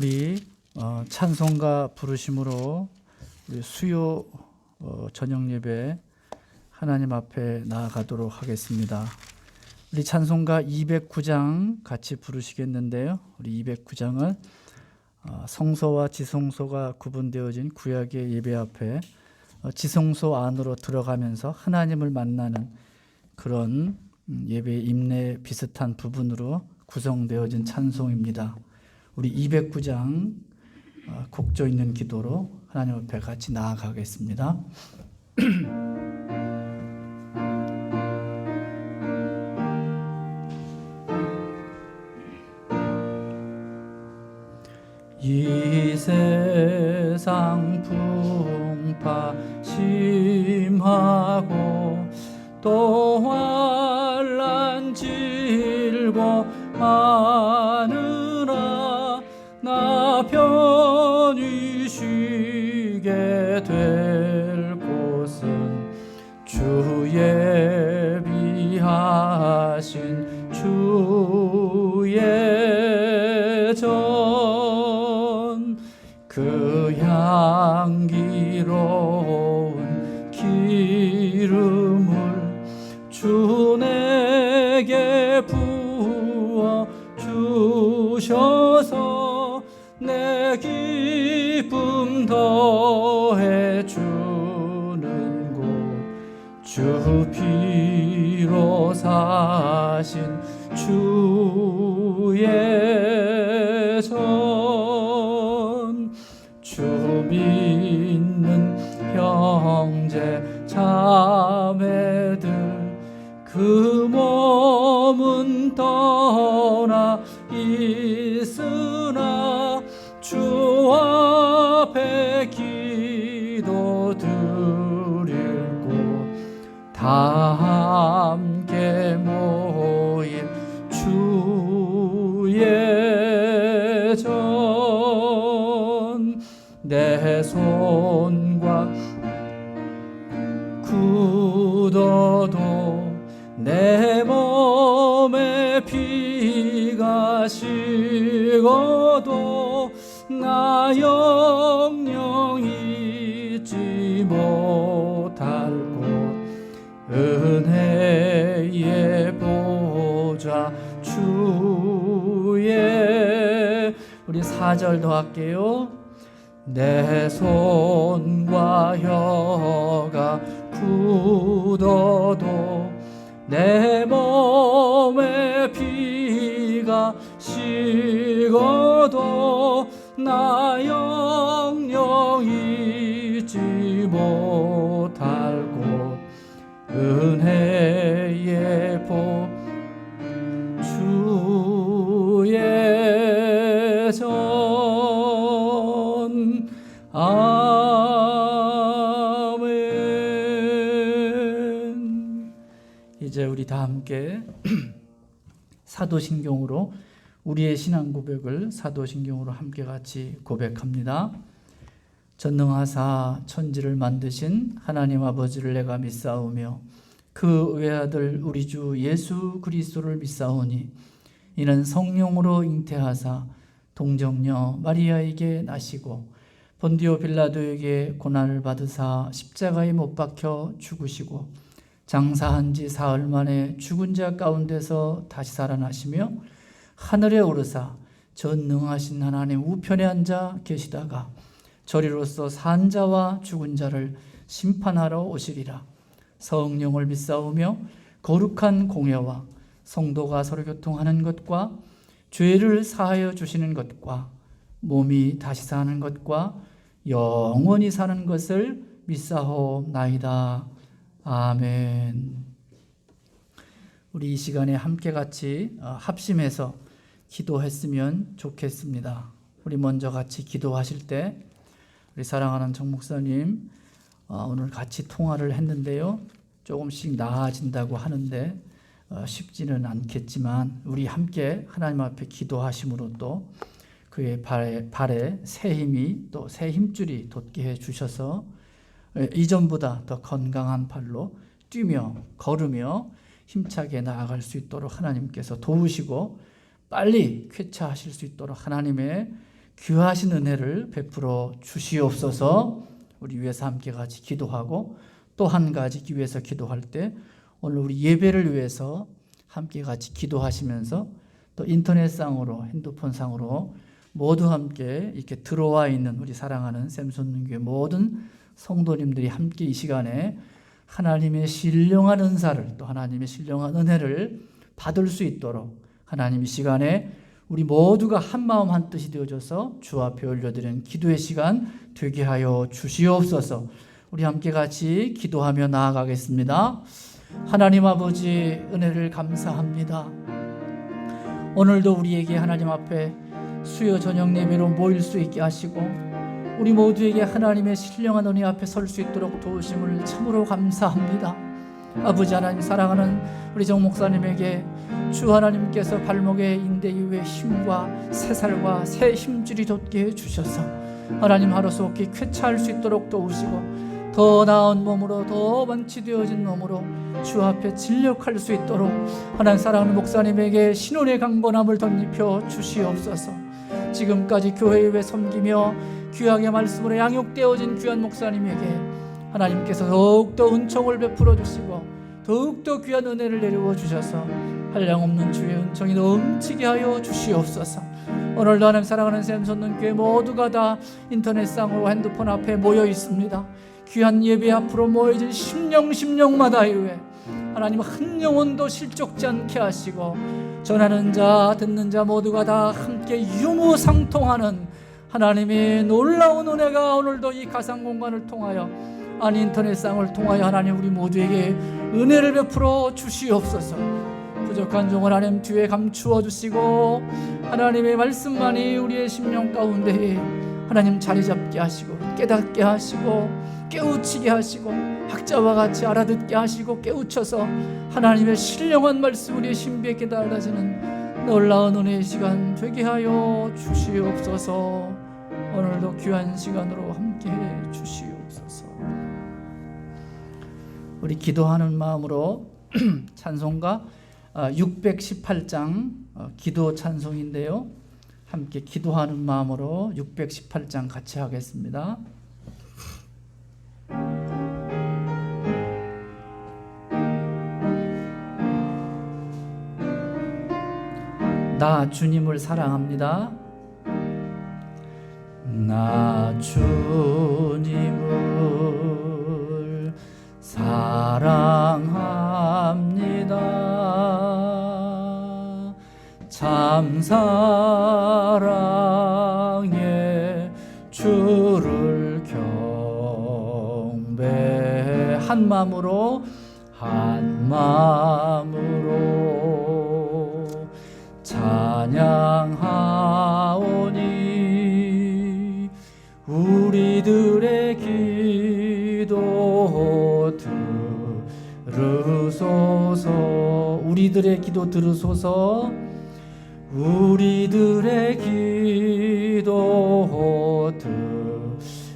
우리 찬송가 부르심으로 우리 수요 저녁 예배 하나님 앞에 나아가도록 하겠습니다. 우리 찬송가 209장 같이 부르시겠는데요. 우리 209장은 성소와 지성소가 구분되어진 구약의 예배 앞에 지성소 안으로 들어가면서 하나님을 만나는 그런 예배의 임내 비슷한 부분으로 구성되어진 찬송입니다. 우리 209장 곡조 있는 기도로 하나님 앞에 같이 나아가겠습니다. 이 세상 풍파 심하고 또 환난 질고 많으나 나 편히 쉬게 될 곳은 주 예비하신 주의 전 그 향기로운 기름을 주 내게 부어 주셔서 내 기쁨 더해 주는 곳 주 피로 사신 주의 전 주 믿는 형제 자매들 그 몸은 떠나 있으나 주 앞에 기도 드릴 곳 다 함께 모일 주의 전 내 손과 굳어도 내 몸에 피가 식어도 나 영영 잊지 못할 곳 은혜의 보좌 주의 우리 4절 더 할게요. 내 손과 혀가 굳어도 내 몸에 피가 식어도 나 영영 잊지 못할 곳 은혜의 보 주의 전 아멘. 이제 우리 다 함께 사도신경으로 우리의 신앙 고백을 사도신경으로 함께 같이 고백합니다. 전능하사 천지를 만드신 하나님 아버지를 내가 믿사오며 그 외아들 우리 주 예수 그리스도를 믿사오니 이는 성령으로 잉태하사 동정녀 마리아에게 나시고 본디오 빌라도에게 고난을 받으사 십자가에 못 박혀 죽으시고 장사한 지 사흘 만에 죽은 자 가운데서 다시 살아나시며 하늘에 오르사 전능하신 하나님 우편에 앉아 계시다가 저리로서 산 자와 죽은 자를 심판하러 오시리라. 성령을 믿사오며 거룩한 공회와 성도가 서로 교통하는 것과 죄를 사하여 주시는 것과 몸이 다시 사는 것과 영원히 사는 것을 믿사옵나이다. 아멘. 우리 이 시간에 함께 같이 합심해서 기도했으면 좋겠습니다. 우리 먼저 같이 기도하실 때 우리 사랑하는 정 목사님 오늘 같이 통화를 했는데요. 조금씩 나아진다고 하는데 쉽지는 않겠지만 우리 함께 하나님 앞에 기도하심으로 또 그의 발에 새 힘이 또 새 힘줄이 돋게 해주셔서 이전보다 더 건강한 발로 뛰며 걸으며 힘차게 나아갈 수 있도록 하나님께서 도우시고 빨리 쾌차하실 수 있도록 하나님의 귀하신 은혜를 베풀어 주시옵소서. 우리 위해서 함께 같이 기도하고, 또 한 가지 위해서 기도할 때 오늘 우리 예배를 위해서 함께 같이 기도하시면서 또 인터넷상으로, 핸드폰상으로 모두 함께 이렇게 들어와 있는 우리 사랑하는 샘손교회 모든 성도님들이 함께 이 시간에 하나님의 신령한 은사를, 또 하나님의 신령한 은혜를 받을 수 있도록 하나님 이 시간에 우리 모두가 한 마음 한 뜻이 되어져서 주 앞에 올려드리는 기도의 시간 되게 하여 주시옵소서. 우리 함께 같이 기도하며 나아가겠습니다. 하나님 아버지, 은혜를 감사합니다. 오늘도 우리에게 하나님 앞에 수요 저녁 예배로 모일 수 있게 하시고 우리 모두에게 하나님의 신령한 은혜 앞에 설 수 있도록 도우심을 참으로 감사합니다. 아버지 하나님, 사랑하는 우리 정 목사님에게 주 하나님께서 발목에 인대 이후에 힘과 새살과 새 힘줄이 돋게 해주셔서 하나님 하루속히 쾌차할 수 있도록 도우시고 더 나은 몸으로, 더 완치되어진 몸으로 주 앞에 진력할 수 있도록 하나님 사랑하는 목사님에게 신혼의 강건함을 덧입혀 주시옵소서. 지금까지 교회 위에 섬기며 귀하게 말씀으로 양육되어진 귀한 목사님에게 하나님께서 더욱더 은총을 베풀어 주시고 더욱더 귀한 은혜를 내려워 주셔서 한량없는 주의 은총이 넘치게 하여 주시옵소서. 오늘도 하나님 사랑하는 샘손는 교회 모두가 다 인터넷상으로 핸드폰 앞에 모여 있습니다. 귀한 예배 앞으로 모여진 심령마다 이후에 하나님 한 영혼도 실족지 않게 하시고 전하는 자 듣는 자 모두가 다 함께 유무상통하는 하나님의 놀라운 은혜가 오늘도 이 가상공간을 통하여 인터넷상을 통하여 하나님 우리 모두에게 은혜를 베풀어 주시옵소서. 부족한 종을 하나님 뒤에 감추어 주시고 하나님의 말씀만이 우리의 심령 가운데에 하나님 자리 잡게 하시고 깨닫게 하시고 깨우치게 하시고 학자와 같이 알아듣게 하시고 깨우쳐서 하나님의 신령한 말씀 우리의 신비에 깨달아지는 놀라운 은혜의 시간 되게 하여 주시옵소서. 오늘도 귀한 시간으로 함께해 주시옵소서. 우리 기도하는 마음으로 찬송가 618장 기도 찬송인데요, 함께 기도하는 마음으로 618장 같이 하겠습니다. 나 주님을 사랑합니다. 나 주님을 사랑합니다. 참 사랑의 주를 경배 한 마음으로 찬양하오니 우리들의 기도 들으소서. 우리들의 기도 들으소서. 우리들의 기도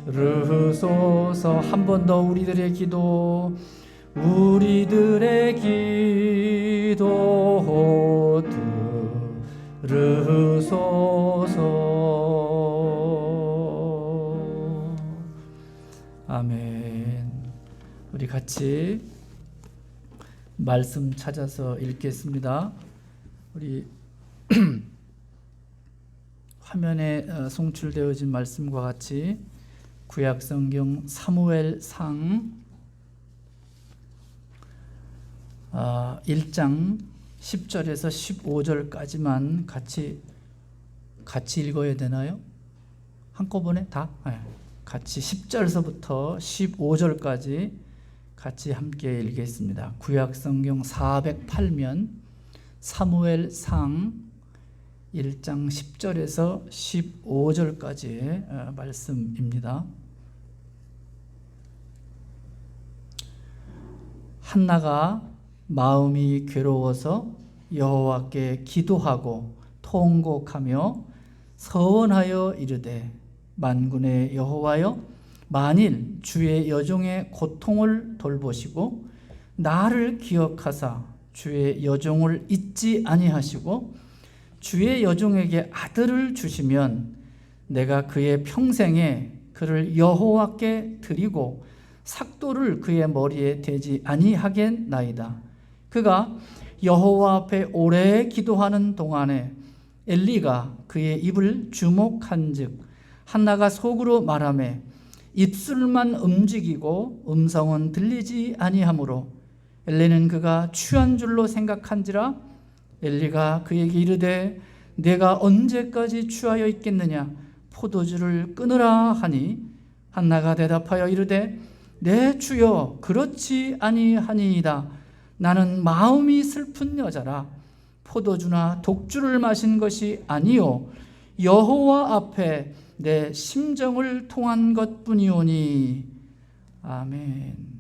들으소서. 한 번 더 우리들의 기도, 우리들의 기도 들으소서. 아멘. 우리 같이 말씀 찾아서 읽겠습니다. 우리 화면에 송출되어진 말씀과 같이 구약성경 사무엘상 1장 10절에서 15절까지만 같이 읽어야 되나요? 한꺼번에 다? 네. 같이 10절서부터 15절까지 같이 함께 읽겠습니다. 구약성경 408면 사무엘상 1장 10절에서 15절까지의 말씀입니다. 한나가 마음이 괴로워서 여호와께 기도하고 통곡하며 서원하여 이르되, 만군의 여호와여, 만일 주의 여종의 고통을 돌보시고 나를 기억하사 주의 여종을 잊지 아니하시고 주의 여종에게 아들을 주시면 내가 그의 평생에 그를 여호와께 드리고 삭도를 그의 머리에 대지 아니하겠나이다. 그가 여호와 앞에 오래 기도하는 동안에 엘리가 그의 입을 주목한즉 한나가 속으로 말하매 입술만 움직이고 음성은 들리지 아니하므로 엘리는 그가 취한 줄로 생각한지라. 엘리가 그에게 이르되 내가 언제까지 취하여 있겠느냐, 포도주를 끊으라 하니 한나가 대답하여 이르되 내 주여 그렇지 아니하니이다. 나는 마음이 슬픈 여자라. 포도주나 독주를 마신 것이 아니요 여호와 앞에 내 심정을 통한 것뿐이오니. 아멘.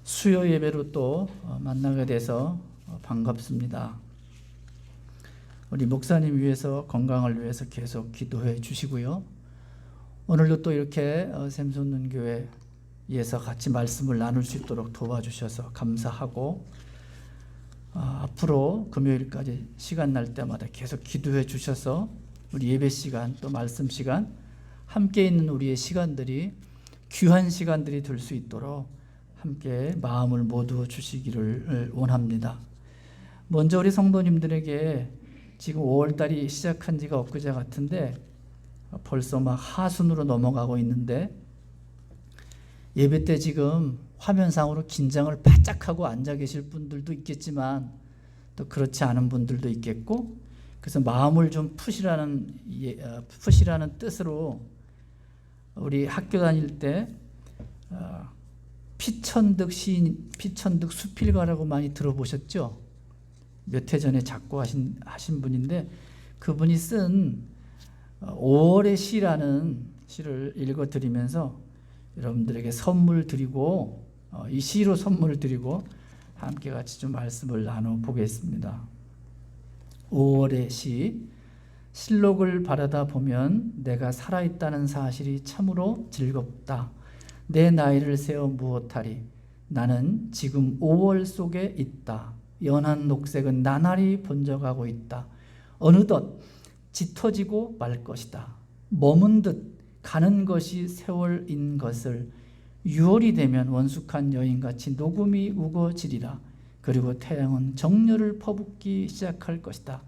수요 예배로 또 만나게 돼서 반갑습니다. 우리 목사님 위해서, 건강을 위해서 계속 기도해 주시고요. 오늘도 또 이렇게 샘솟는 교회에서 같이 말씀을 나눌 수 있도록 도와주셔서 감사하고, 앞으로 금요일까지 시간 날 때마다 계속 기도해 주셔서 우리 예배 시간 또 말씀 시간 함께 있는 우리의 시간들이 귀한 시간들이 될 수 있도록 함께 마음을 모두 주시기를 원합니다. 먼저 우리 성도님들에게 지금 5월달이 시작한 지가 엊그제 같은데 벌써 막 하순으로 넘어가고 있는데, 예배 때 지금 화면상으로 긴장을 바짝 하고 앉아 계실 분들도 있겠지만 또 그렇지 않은 분들도 있겠고, 그래서 마음을 좀 푸시라는 뜻으로 우리 학교 다닐 때 피천득 시인, 피천득 수필가라고 많이 들어보셨죠? 몇 해 전에 작곡하신 분인데 그분이 쓴 5월의 시라는 시를 읽어드리면서 여러분들에게 선물 드리고, 이 시로 선물을 드리고 함께 같이 좀 말씀을 나눠보겠습니다. 5월의 시. 실록을 바라다 보면 내가 살아있다는 사실이 참으로 즐겁다. 내 나이를 세어 무엇하리. 나는 지금 5월 속에 있다. 연한 녹색은 나날이 번져가고 있다. 어느덧 짙어지고 말 것이다. 머문 듯 가는 것이 세월인 것을 6월이 되면 원숙한 여인같이 녹음이 우거지리라. 그리고 태양은 정열을 퍼붓기 시작할 것이다.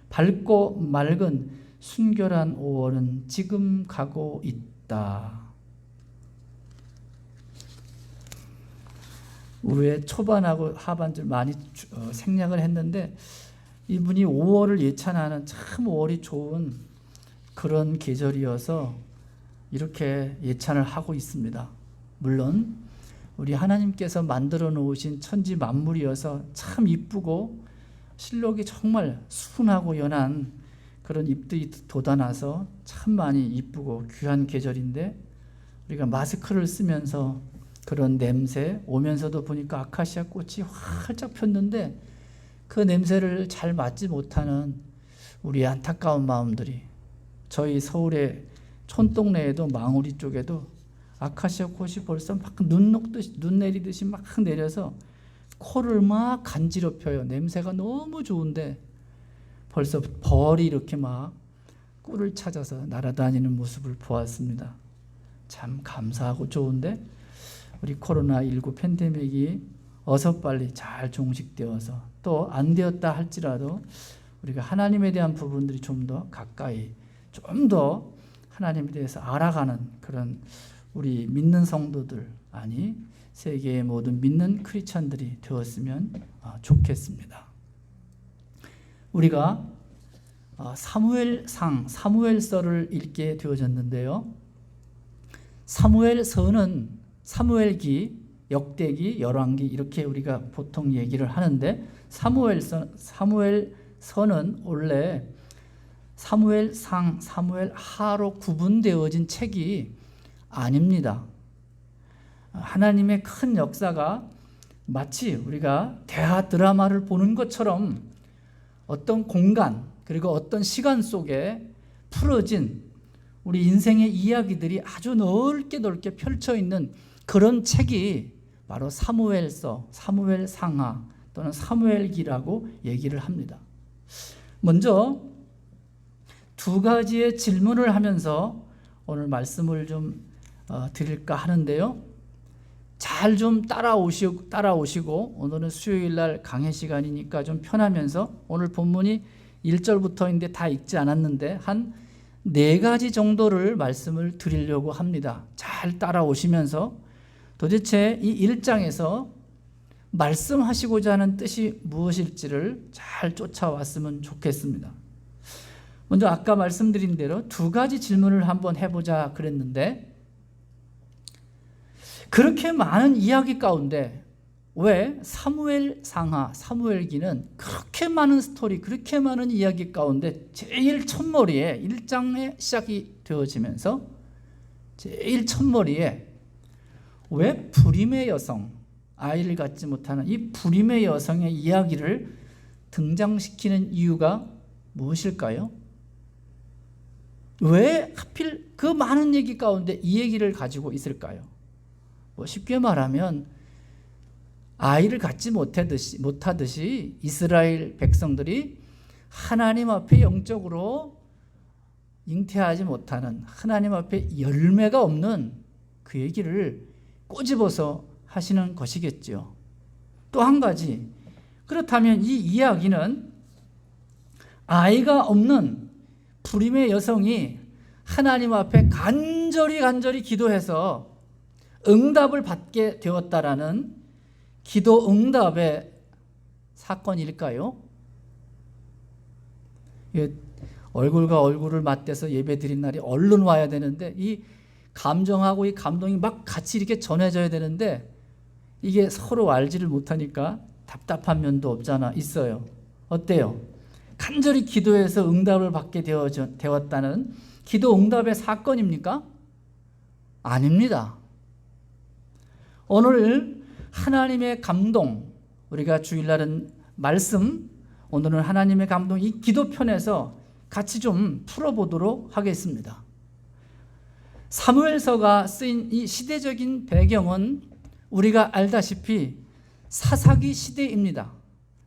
밝고 맑은 순결한 5월은 지금 가고 있다. 우리의 초반하고 하반절 많이 생략을 했는데, 이분이 5월을 예찬하는, 참 5월이 좋은 그런 계절이어서 이렇게 예찬을 하고 있습니다. 물론 우리 하나님께서 만들어 놓으신 천지 만물이어서 참 이쁘고 실록이 정말 순하고 연한 그런 잎들이 돋아나서 참 많이 이쁘고 귀한 계절인데, 우리가 마스크를 쓰면서 그런 냄새 오면서도 보니까 아카시아 꽃이 활짝 폈는데 그 냄새를 잘 맡지 못하는 우리 안타까운 마음들이, 저희 서울의 촌동네에도 망우리 쪽에도 아카시아 꽃이 벌써 막 눈 내리듯이 막 내려서 코를 막 간지럽혀요. 냄새가 너무 좋은데 벌써 벌이 이렇게 막 꿀을 찾아서 날아다니는 모습을 보았습니다. 참 감사하고 좋은데, 우리 코로나19 팬데믹이 어서 빨리 잘 종식되어서 또 안 되었다 할지라도 우리가 하나님에 대한 부분들이 좀 더 가까이, 좀 더 하나님에 대해서 알아가는 그런 우리 믿는 성도들, 아니 세계의 모든 믿는 크리스찬들이 되었으면 좋겠습니다. 우리가 사무엘서를 읽게 되어졌는데요. 사무엘서는 사무엘기, 역대기, 열왕기 이렇게 우리가 보통 얘기를 하는데, 사무엘서는 원래 사무엘상, 사무엘하로 구분되어진 책이 아닙니다. 하나님의 큰 역사가 마치 우리가 대하 드라마를 보는 것처럼 어떤 공간 그리고 어떤 시간 속에 풀어진 우리 인생의 이야기들이 아주 넓게 펼쳐 있는 그런 책이 바로 사무엘서, 사무엘상하 또는 사무엘기라고 얘기를 합니다. 먼저 두 가지의 질문을 하면서 오늘 말씀을 좀 드릴까 하는데요. 잘 좀 따라오시고 오늘은 수요일 날 강해 시간이니까 좀 편하면서 오늘 본문이 1절부터인데 다 읽지 않았는데 한 4가지 정도를 말씀을 드리려고 합니다. 잘 따라오시면서 도대체 이 1장에서 말씀하시고자 하는 뜻이 무엇일지를 잘 쫓아왔으면 좋겠습니다. 먼저 아까 말씀드린 대로 2가지 질문을 한번 해보자 그랬는데, 그렇게 많은 이야기 가운데 왜 사무엘 상하, 사무엘기는 그렇게 많은 스토리, 그렇게 많은 이야기 가운데 제일 첫머리에 1장에 시작이 되어지면서 제일 첫머리에 왜 불임의 여성, 아이를 갖지 못하는 이 불임의 여성의 이야기를 등장시키는 이유가 무엇일까요? 왜 하필 그 많은 얘기 가운데 이 얘기를 가지고 있을까요? 쉽게 말하면 아이를 갖지 못하듯이 이스라엘 백성들이 하나님 앞에 영적으로 잉태하지 못하는, 하나님 앞에 열매가 없는 그 얘기를 꼬집어서 하시는 것이겠죠. 또 한 가지, 그렇다면 이 이야기는 아이가 없는 불임의 여성이 하나님 앞에 간절히 기도해서 응답을 받게 되었다라는 기도 응답의 사건일까요? 얼굴과 얼굴을 맞대서 예배 드린 날이 얼른 와야 되는데 이 감정하고 이 감동이 막 같이 이렇게 전해져야 되는데 이게 서로 알지를 못하니까 답답한 면도 없잖아 있어요. 어때요? 간절히 기도해서 응답을 받게 되었다는 기도 응답의 사건입니까? 아닙니다. 오늘 하나님의 감동, 우리가 주일날은 말씀, 오늘은 하나님의 감동, 이 기도편에서 같이 좀 풀어보도록 하겠습니다. 사무엘서가 쓰인 이 시대적인 배경은 우리가 알다시피 사사기 시대입니다.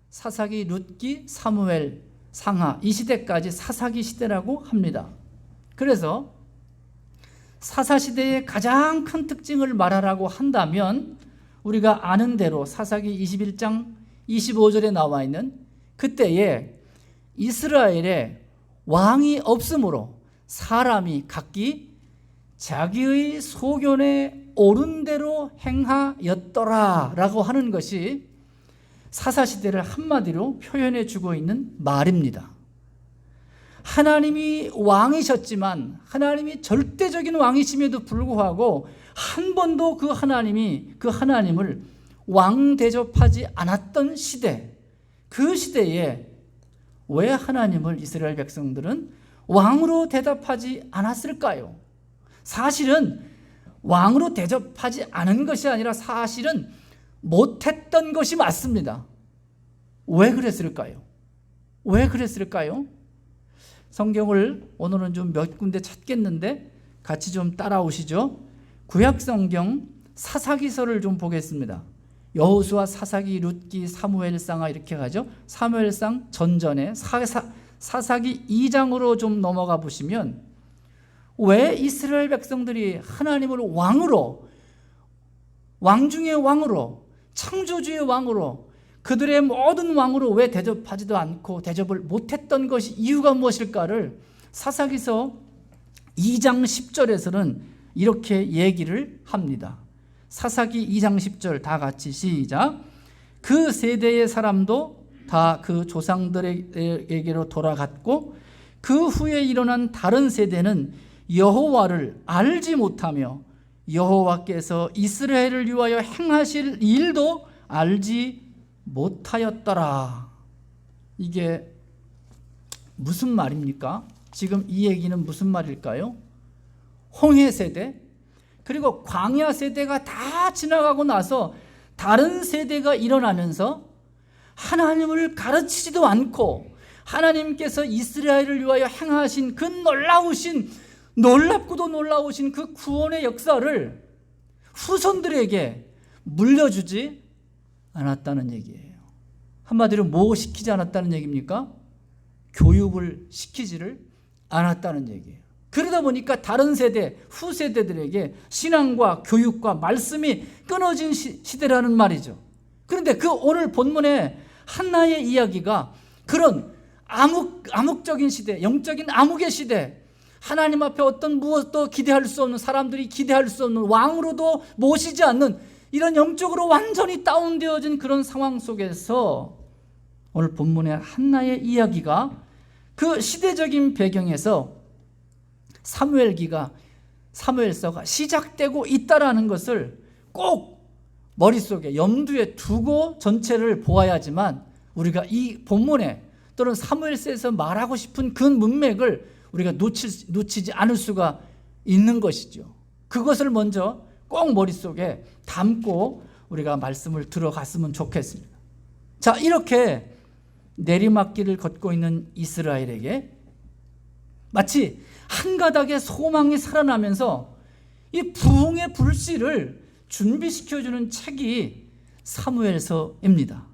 사사기, 룻기, 사무엘, 상하, 이 시대까지 사사기 시대라고 합니다. 그래서 사사시대의 가장 큰 특징을 말하라고 한다면 우리가 아는 대로 사사기 21장 25절에 나와 있는 그때에 이스라엘에 왕이 없으므로 사람이 각기 자기의 소견에 옳은 대로 행하였더라 라고 하는 것이 사사시대를 한마디로 표현해 주고 있는 말입니다. 하나님이 왕이셨지만 하나님이 절대적인 왕이심에도 불구하고 한 번도 그 하나님을 왕 대접하지 않았던 시대, 그 시대에 왜 하나님을 이스라엘 백성들은 왕으로 대접하지 않았을까요? 사실은 왕으로 대접하지 않은 것이 아니라 사실은 못했던 것이 맞습니다. 왜 그랬을까요? 왜 그랬을까요? 성경을 오늘은 좀 몇 군데 찾겠는데 같이 좀 따라오시죠. 구약성경 사사기서를 좀 보겠습니다. 여호수아, 사사기, 룻기, 사무엘상하 이렇게 가죠. 사무엘상 전전에 사사기 2장으로 좀 넘어가 보시면 왜 이스라엘 백성들이 하나님을 왕으로, 왕 중의 왕으로, 창조주의 왕으로, 그들의 모든 왕으로 왜 대접하지도 않고 대접을 못했던 것이 이유가 무엇일까를 사사기서 2장 10절에서는 이렇게 얘기를 합니다. 사사기 2장 10절 다 같이 시작. 그 세대의 사람도 다 그 조상들에게로 돌아갔고 그 후에 일어난 다른 세대는 여호와를 알지 못하며 여호와께서 이스라엘을 위하여 행하실 일도 알지 못하였더라. 이게 무슨 말입니까? 지금 이 얘기는 무슨 말일까요? 홍해 세대, 그리고 광야 세대가 다 지나가고 나서 다른 세대가 일어나면서 하나님을 가르치지도 않고 하나님께서 이스라엘을 위하여 행하신 그 놀랍고도 놀라우신 그 구원의 역사를 후손들에게 물려주지 않았다는 얘기예요. 한마디로 뭐 시키지 않았다는 얘기입니까? 교육을 시키지를 않았다는 얘기예요. 그러다 보니까 다른 세대, 후세대들에게 신앙과 교육과 말씀이 끊어진 시대라는 말이죠. 그런데 그 오늘 본문의 한나의 이야기가 그런 암흑적인 시대, 영적인 암흑의 시대, 하나님 앞에 어떤 무엇도 기대할 수 없는, 사람들이 기대할 수 없는, 왕으로도 모시지 않는 이런 영적으로 완전히 다운되어진 그런 상황 속에서 오늘 본문의 한나의 이야기가 그 시대적인 배경에서 사무엘서가 시작되고 있다라는 것을 꼭 머릿속에 염두에 두고 전체를 보아야지만 우리가 이 본문에 또는 사무엘서에서 말하고 싶은 그 문맥을 우리가 놓치지 않을 수가 있는 것이죠. 그것을 먼저 꼭 머릿속에 담고 우리가 말씀을 들어갔으면 좋겠습니다. 자, 이렇게 내리막길을 걷고 있는 이스라엘에게 마치 한 가닥의 소망이 살아나면서 이 부흥의 불씨를 준비시켜주는 책이 사무엘서입니다.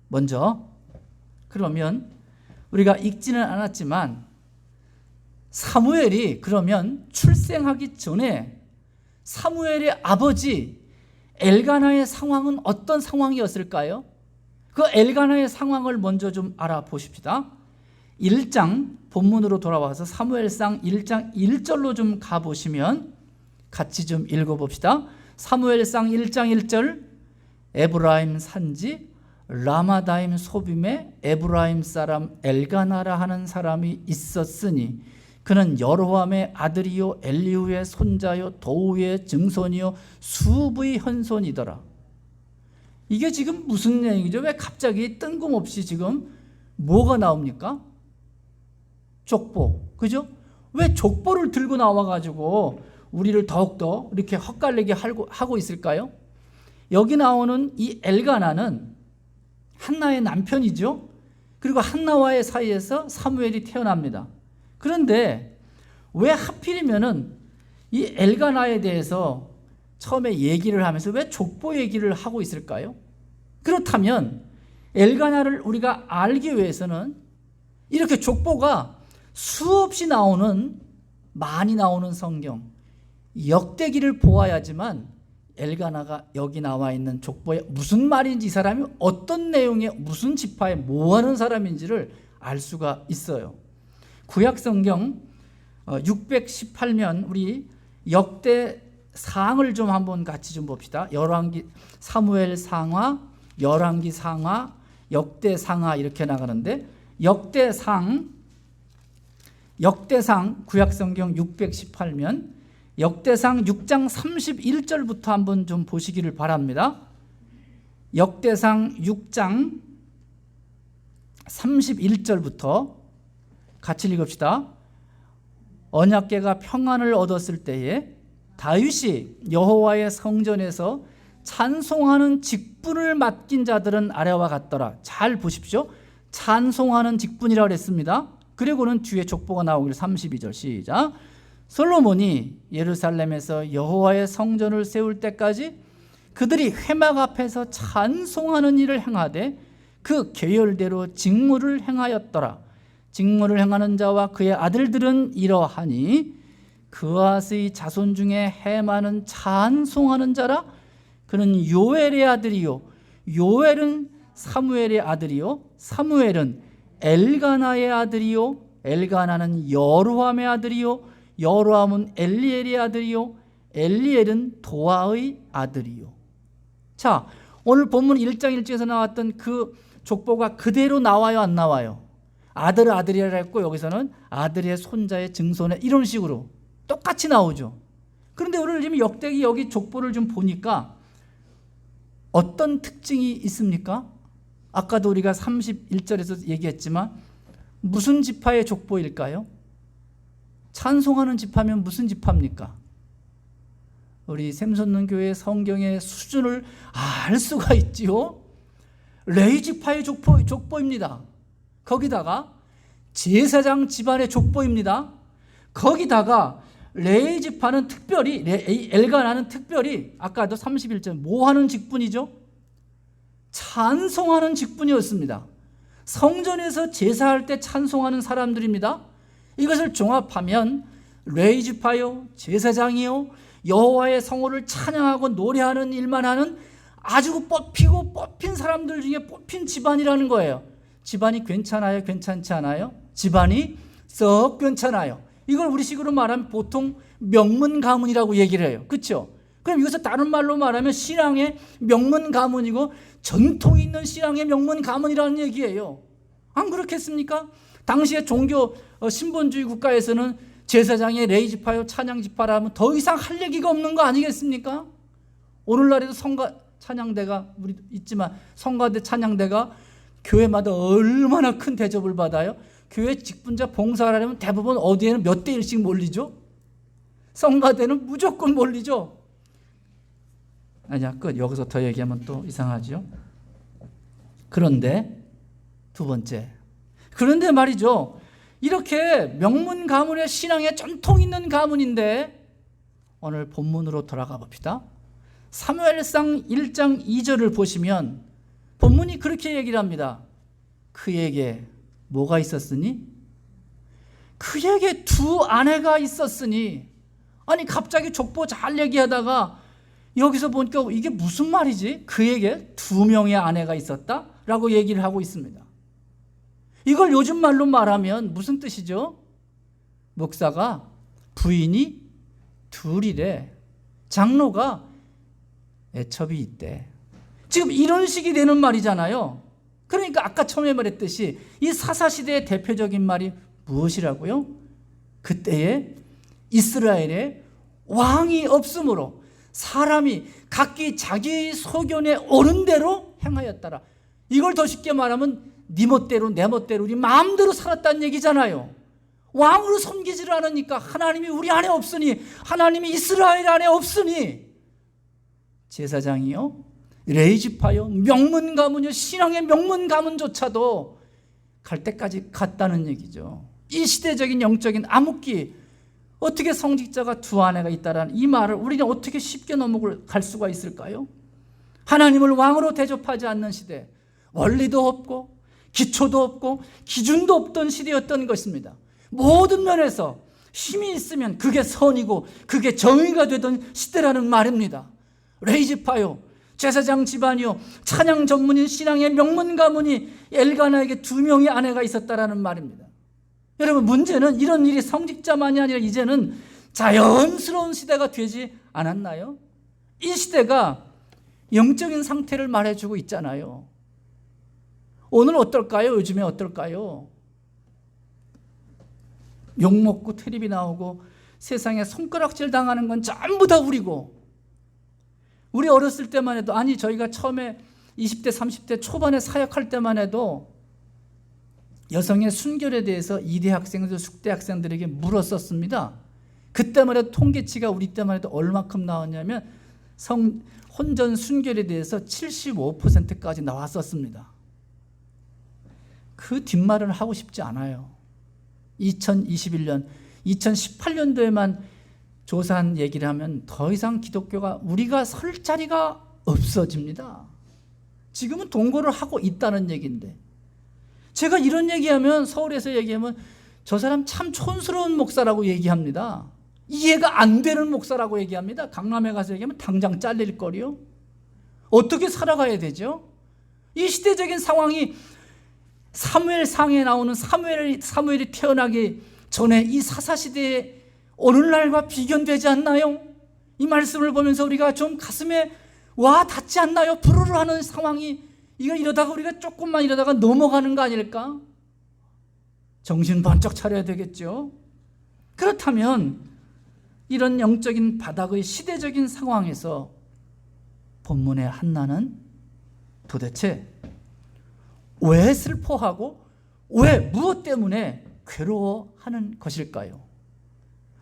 먼저 그러면 우리가 읽지는 않았지만 사무엘이 그러면 출생하기 전에 사무엘의 아버지 엘가나의 상황은 어떤 상황이었을까요? 그 엘가나의 상황을 먼저 좀 알아보십시다. 1장 본문으로 돌아와서 사무엘상 1장 1절로 좀 가보시면 같이 좀 읽어봅시다. 사무엘상 1장 1절 에브라임 산지 라마다임 소빔에 에브라임 사람 엘가나라 하는 사람이 있었으니 그는 여로함의 아들이요 엘리후의 손자요 도우의 증손이요 수브의 현손이더라. 이게 지금 무슨 내용이죠? 왜 갑자기 뜬금없이 지금 뭐가 나옵니까? 족보, 그죠? 왜 족보를 들고 나와가지고 우리를 더욱더 이렇게 헛갈리게 하고 있을까요? 여기 나오는 이 엘가나는 한나의 남편이죠. 그리고 한나와의 사이에서 사무엘이 태어납니다. 그런데 왜 하필이면은 이 엘가나에 대해서 처음에 얘기를 하면서 왜 족보 얘기를 하고 있을까요? 그렇다면 엘가나를 우리가 알기 위해서는 이렇게 족보가 수없이 많이 나오는 성경 역대기를 보아야지만 엘가나가 여기 나와 있는 족보에 무슨 말인지, 이 사람이 어떤 내용의 무슨 지파에 뭐 하는 사람인지를 알 수가 있어요. 구약 성경 618면 우리 역대상을 좀 한번 같이 좀 봅시다. 열왕기, 사무엘 상하, 열왕기 상하, 역대상하 이렇게 나가는데 역대상 구약 성경 618면 역대상 6장 31절부터 한번 좀 보시기를 바랍니다. 역대상 6장 31절부터 같이 읽읍시다. 언약궤가 평안을 얻었을 때에 다윗이 여호와의 성전에서 찬송하는 직분을 맡긴 자들은 아래와 같더라. 잘 보십시오. 찬송하는 직분이라고 그랬습니다. 그리고는 뒤에 족보가 나오길 32절 시작. 솔로몬이 예루살렘에서 여호와의 성전을 세울 때까지 그들이 회막 앞에서 찬송하는 일을 행하되 그 계열대로 직무를 행하였더라. 직무를 행하는 자와 그의 아들들은 이러하니 그앗의 자손 중에 헤마는 찬송하는 자라. 그는 요엘의 아들이요 요엘은 사무엘의 아들이요 사무엘은 엘가나의 아들이요 엘가나는 여로함의 아들이요 여로함은 엘리엘의 아들이요 엘리엘은 도아의 아들이요. 자, 오늘 본문 1장 1절에서 나왔던 그 족보가 그대로 나와요, 안 나와요? 아들이라 했고 여기서는 아들의 손자의 증손에 이런 식으로 똑같이 나오죠. 그런데 오늘 지금 역대기 여기 족보를 좀 보니까 어떤 특징이 있습니까? 아까도 우리가 31절에서 얘기했지만 무슨 지파의 족보일까요? 찬송하는 지파면 무슨 지파입니까? 우리 샘솟는 교회 성경의 수준을 알 수가 있지요. 레위 지파의 족보입니다. 거기다가 제사장 집안의 족보입니다. 거기다가 레위 지파는 특별히 엘가나는 특별히 아까도 31절 뭐 하는 직분이죠? 찬송하는 직분이었습니다. 성전에서 제사할 때 찬송하는 사람들입니다. 이것을 종합하면 레이지파요, 제사장이요, 여호와의 성호를 찬양하고 노래하는 일만 하는 아주 뽑힌 사람들 중에 뽑힌 집안이라는 거예요. 집안이 괜찮아요? 괜찮지 않아요? 집안이 썩 괜찮아요. 이걸 우리식으로 말하면 보통 명문 가문이라고 얘기를 해요. 그렇죠? 그럼 이것을 다른 말로 말하면 신앙의 명문 가문이고 전통이 있는 신앙의 명문 가문이라는 얘기예요. 안 그렇겠습니까? 당시의 종교 신본주의 국가에서는 제사장의 레이지파요 찬양지파라 하면 더 이상 할 얘기가 없는 거 아니겠습니까? 오늘날에도 성가 찬양대가 우리 있지만 성가대 찬양대가 교회마다 얼마나 큰 대접을 받아요. 교회 직분자 봉사를 하려면 대부분 어디에는 몇 대 1씩 몰리죠. 성가대는 무조건 몰리죠. 아니야, 끝. 여기서 더 얘기하면 또 이상하죠. 그런데 두 번째, 그런데 말이죠, 이렇게 명문 가문의 신앙에 전통 있는 가문인데 오늘 본문으로 돌아가 봅시다. 사무엘상 1장 2절을 보시면 본문이 그렇게 얘기를 합니다. 그에게 뭐가 있었으니? 그에게 두 아내가 있었으니. 아니 갑자기 족보 잘 얘기하다가 여기서 보니까 이게 무슨 말이지? 그에게 두 명의 아내가 있었다? 라고 얘기를 하고 있습니다. 이걸 요즘 말로 말하면 무슨 뜻이죠? 목사가 부인이 둘이래. 장로가 애첩이 있대. 지금 이런 식이 되는 말이잖아요. 그러니까 아까 처음에 말했듯이 이 사사시대의 대표적인 말이 무엇이라고요? 그때에 이스라엘에 왕이 없으므로 사람이 각기 자기 소견에 오른 대로 행하였더라. 이걸 더 쉽게 말하면 네 멋대로 내 멋대로 우리 마음대로 살았다는 얘기잖아요. 왕으로 섬기지를 않으니까 하나님이 우리 안에 없으니, 하나님이 이스라엘 안에 없으니 제사장이요, 레이지파요, 명문 가문이요, 신앙의 명문 가문조차도 갈 때까지 갔다는 얘기죠. 이 시대적인 영적인 암흑기, 어떻게 성직자가 두 아내가 있다라는 이 말을 우리는 어떻게 쉽게 넘어갈 수가 있을까요? 하나님을 왕으로 대접하지 않는 시대, 원리도 없고 기초도 없고 기준도 없던 시대였던 것입니다. 모든 면에서 힘이 있으면 그게 선이고 그게 정의가 되던 시대라는 말입니다. 레이지파요, 제사장 집안이요, 찬양 전문인 신앙의 명문 가문이 엘가나에게 두 명의 아내가 있었다라는 말입니다. 여러분, 문제는 이런 일이 성직자만이 아니라 이제는 자연스러운 시대가 되지 않았나요? 이 시대가 영적인 상태를 말해주고 있잖아요. 오늘 어떨까요? 요즘에 어떨까요? 욕먹고 테레비 나오고 세상에 손가락질 당하는 건 전부 다 우리고, 우리 어렸을 때만 해도, 아니 저희가 처음에 20대 30대 초반에 사역할 때만 해도 여성의 순결에 대해서 이대 학생들, 숙대 학생들에게 물었었습니다. 그때만 해도 통계치가 우리 때만 해도 얼마큼 나왔냐면 혼전 순결에 대해서 75%까지 나왔었습니다. 그 뒷말은 하고 싶지 않아요. 2021년, 2018년도에만 조사한 얘기를 하면 더 이상 기독교가 우리가 설 자리가 없어집니다. 지금은 동거를 하고 있다는 얘기인데, 제가 이런 얘기하면, 서울에서 얘기하면 저 사람 참 촌스러운 목사라고 얘기합니다. 이해가 안 되는 목사라고 얘기합니다. 강남에 가서 얘기하면 당장 잘릴 거리요. 어떻게 살아가야 되죠? 이 시대적인 상황이 사무엘상에 나오는 사무엘이 태어나기 전에 이 사사시대의 오늘날과 비견되지 않나요? 이 말씀을 보면서 우리가 좀 가슴에 와 닿지 않나요? 부르르 하는 상황이, 이거 이러다가 우리가 조금만 이러다가 넘어가는 거 아닐까? 정신 번쩍 차려야 되겠죠. 그렇다면 이런 영적인 바닥의 시대적인 상황에서 본문의 한나는 도대체 왜 슬퍼하고 왜 무엇 때문에 괴로워하는 것일까요?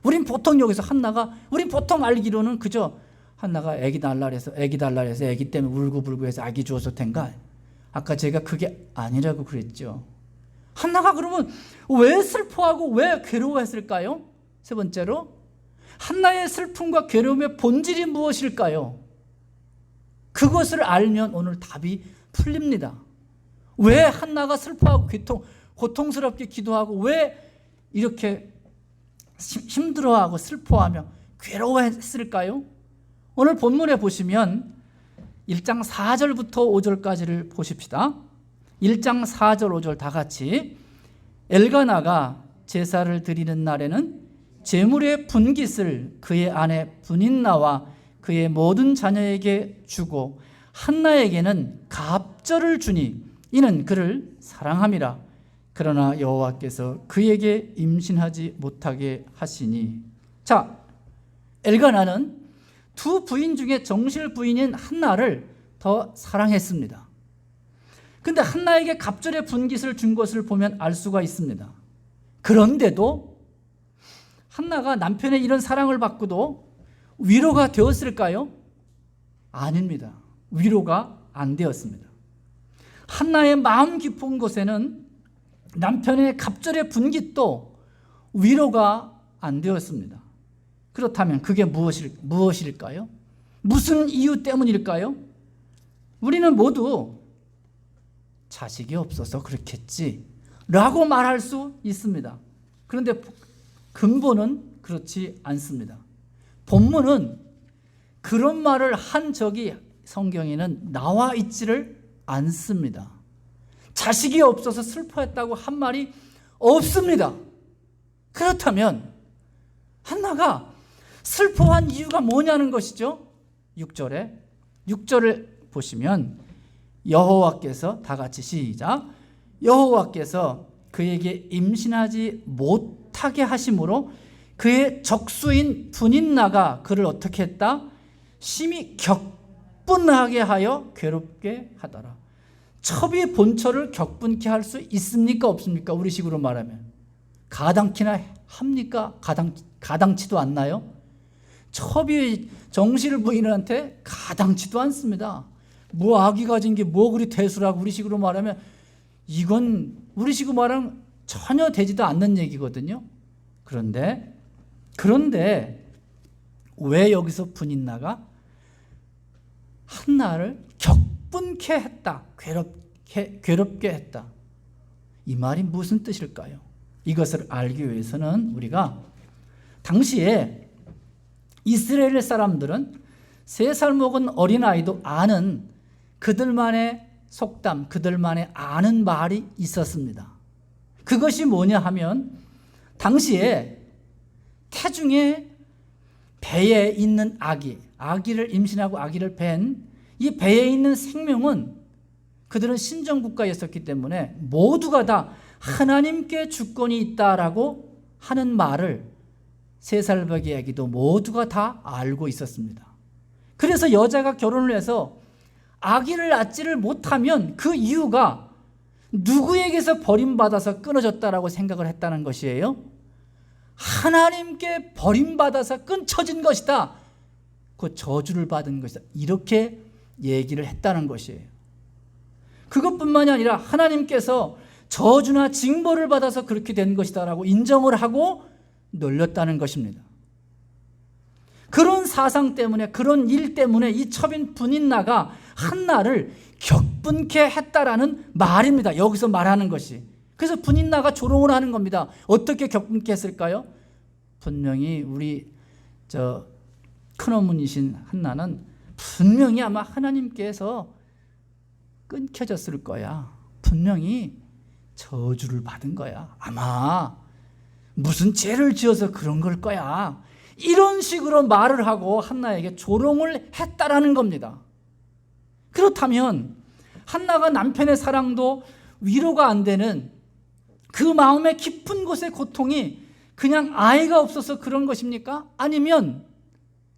우린 보통 여기서 한나가, 우린 보통 알기로는 그저 한나가 애기 달라해서 애기 때문에 울고불고 해서 아기 주어서 된가? 아까 제가 그게 아니라고 그랬죠. 한나가 그러면 왜 슬퍼하고 왜 괴로워했을까요? 세 번째로, 한나의 슬픔과 괴로움의 본질이 무엇일까요? 그것을 알면 오늘 답이 풀립니다. 왜 한나가 슬퍼하고 고통스럽게 기도하고 왜 이렇게 힘들어하고 슬퍼하며 괴로워했을까요? 오늘 본문에 보시면 1장 4절부터 5절까지를 보십시다. 1장 4절 5절 다 같이. 엘가나가 제사를 드리는 날에는 제물의 분깃을 그의 아내 분인나와 그의 모든 자녀에게 주고 한나에게는 갑절을 주니 이는 그를 사랑함이라. 그러나 여호와께서 그에게 임신하지 못하게 하시니. 자, 엘가나는 두 부인 중에 정실 부인인 한나를 더 사랑했습니다. 근데 한나에게 갑절의 분깃을 준 것을 보면 알 수가 있습니다. 그런데도 한나가 남편의 이런 사랑을 받고도 위로가 되었을까요? 아닙니다. 위로가 안 되었습니다. 한나의 마음 깊은 곳에는 남편의 갑절의 분깃도 위로가 안 되었습니다. 그렇다면 그게 무엇일까요? 무슨 이유 때문일까요? 우리는 모두 자식이 없어서 그렇겠지 라고 말할 수 있습니다. 그런데 근본은 그렇지 않습니다. 본문은 그런 말을 한 적이 성경에는 나와 있지를 않습니다. 자식이 없어서 슬퍼했다고 한 말이 없습니다. 그렇다면 한나가 슬퍼한 이유가 뭐냐는 것이죠. 6절을 보시면 여호와께서, 다 같이 시작, 여호와께서 그에게 임신하지 못하게 하심으로 그의 적수인 분인나가 그를 어떻게 했다? 심히 격분하게 하여 괴롭게 하더라. 첩이 본처를 격분케 할 수 있습니까? 없습니까? 우리식으로 말하면 가당키나 합니까? 가당치도 않나요? 첩이 정실 부인한테 가당치도 않습니다. 뭐 아기 가진 게 뭐 그리 대수라고 우리식으로 말하면 이건 우리식으로 말하면 전혀 되지도 않는 얘기거든요. 그런데 왜 여기서 분인나가 한나를 격분케 했다, 괴롭게 했다, 이 말이 무슨 뜻일까요? 이것을 알기 위해서는 우리가 당시에 이스라엘 사람들은 3살 먹은 어린아이도 아는 그들만의 속담, 그들만의 아는 말이 있었습니다. 그것이 뭐냐 하면 당시에 태중에 배에 있는 아기를 임신하고 아기를 뵌 이 배에 있는 생명은 그들은 신정국가였었기 때문에 모두가 다 하나님께 주권이 있다라고 하는 말을 3살 먹이 아기도 모두가 다 알고 있었습니다. 그래서 여자가 결혼을 해서 아기를 낳지를 못하면 그 이유가 누구에게서 버림받아서 끊어졌다라고 생각을 했다는 것이에요. 하나님께 버림받아서 끊쳐진 것이다. 그 저주를 받은 것이다. 이렇게 얘기를 했다는 것이에요. 그것뿐만이 아니라 하나님께서 저주나 징벌을 받아서 그렇게 된 것이다라고 인정을 하고 놀렸다는 것입니다. 그런 사상 때문에, 그런 일 때문에 이 첩인 분인나가 한나를 격분케 했다라는 말입니다. 여기서 말하는 것이. 그래서 분인나가 조롱을 하는 겁니다. 어떻게 격분케 했을까요? 분명히 우리 큰어머니신 한나는 분명히 아마 하나님께서 끊겨졌을 거야. 분명히 저주를 받은 거야. 아마 무슨 죄를 지어서 그런 걸 거야. 이런 식으로 말을 하고 한나에게 조롱을 했다라는 겁니다. 그렇다면 한나가 남편의 사랑도 위로가 안 되는 그 마음의 깊은 곳의 고통이 그냥 아이가 없어서 그런 것입니까? 아니면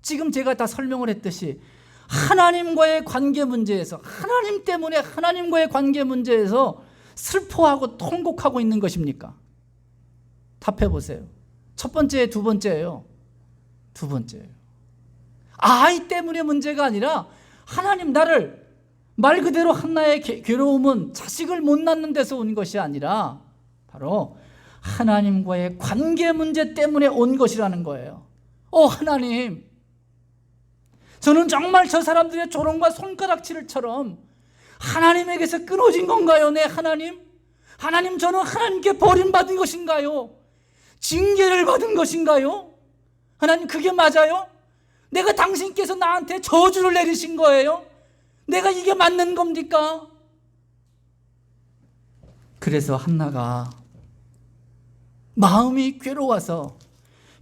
지금 제가 다 설명을 했듯이 하나님과의 관계 문제에서, 하나님 때문에 하나님과의 관계 문제에서 슬퍼하고 통곡하고 있는 것입니까? 답해 보세요. 첫 번째, 두 번째예요. 두 번째예요. 아이 때문에 문제가 아니라 하나님 나를, 말 그대로 한나의 괴로움은 자식을 못 낳는 데서 온 것이 아니라 바로 하나님과의 관계 문제 때문에 온 것이라는 거예요. 하나님, 저는 정말 저 사람들의 조롱과 손가락질처럼 하나님에게서 끊어진 건가요? 네, 하나님? 하나님, 저는 하나님께 버림받은 것인가요? 징계를 받은 것인가요? 하나님, 그게 맞아요? 내가 당신께서 나한테 저주를 내리신 거예요? 내가 이게 맞는 겁니까? 그래서 한나가 마음이 괴로워서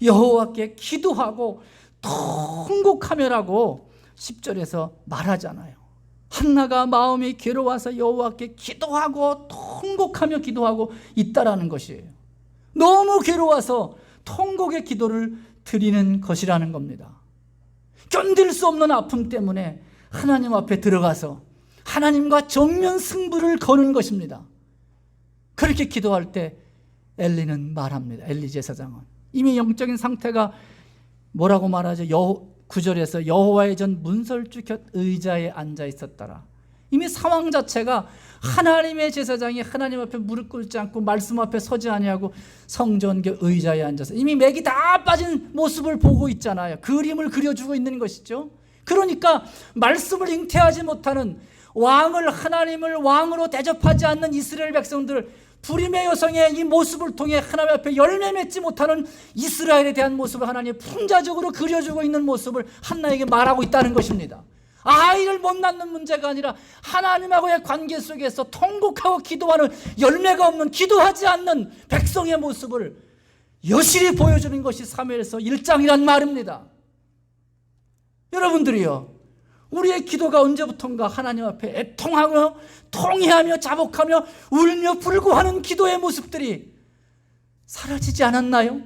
여호와께 기도하고 통곡하며라고 10절에서 말하잖아요. 한나가 마음이 괴로워서 여호와께 기도하고 통곡하며 기도하고 있다라는 것이에요. 너무 괴로워서 통곡의 기도를 드리는 것이라는 겁니다. 견딜 수 없는 아픔 때문에 하나님 앞에 들어가서 하나님과 정면 승부를 거는 것입니다. 그렇게 기도할 때 엘리는 말합니다. 엘리 제사장은 이미 영적인 상태가 뭐라고 말하죠? 9절에서 여호와의 전 문설주 곁 의자에 앉아 있었더라. 이미 상황 자체가 하나님의 제사장이 하나님 앞에 무릎 꿇지 않고 말씀 앞에 서지 아니하고 성전 곁 의자에 앉아서 이미 맥이 다 빠진 모습을 보고 있잖아요. 그림을 그려주고 있는 것이죠. 그러니까 말씀을 잉태하지 못하는 하나님을 왕으로 대접하지 않는 이스라엘 백성들, 불임의 여성의 이 모습을 통해 하나님 앞에 열매 맺지 못하는 이스라엘에 대한 모습을 하나님이 풍자적으로 그려주고 있는 모습을 한나에게 말하고 있다는 것입니다. 아이를 못 낳는 문제가 아니라 하나님하고의 관계 속에서 통곡하고 기도하는, 열매가 없는, 기도하지 않는 백성의 모습을 여실히 보여주는 것이 사무엘서 1장이란 말입니다. 여러분들이요, 우리의 기도가 언제부턴가 하나님 앞에 애통하며 통회하며 자복하며 울며 불고하는 기도의 모습들이 사라지지 않았나요?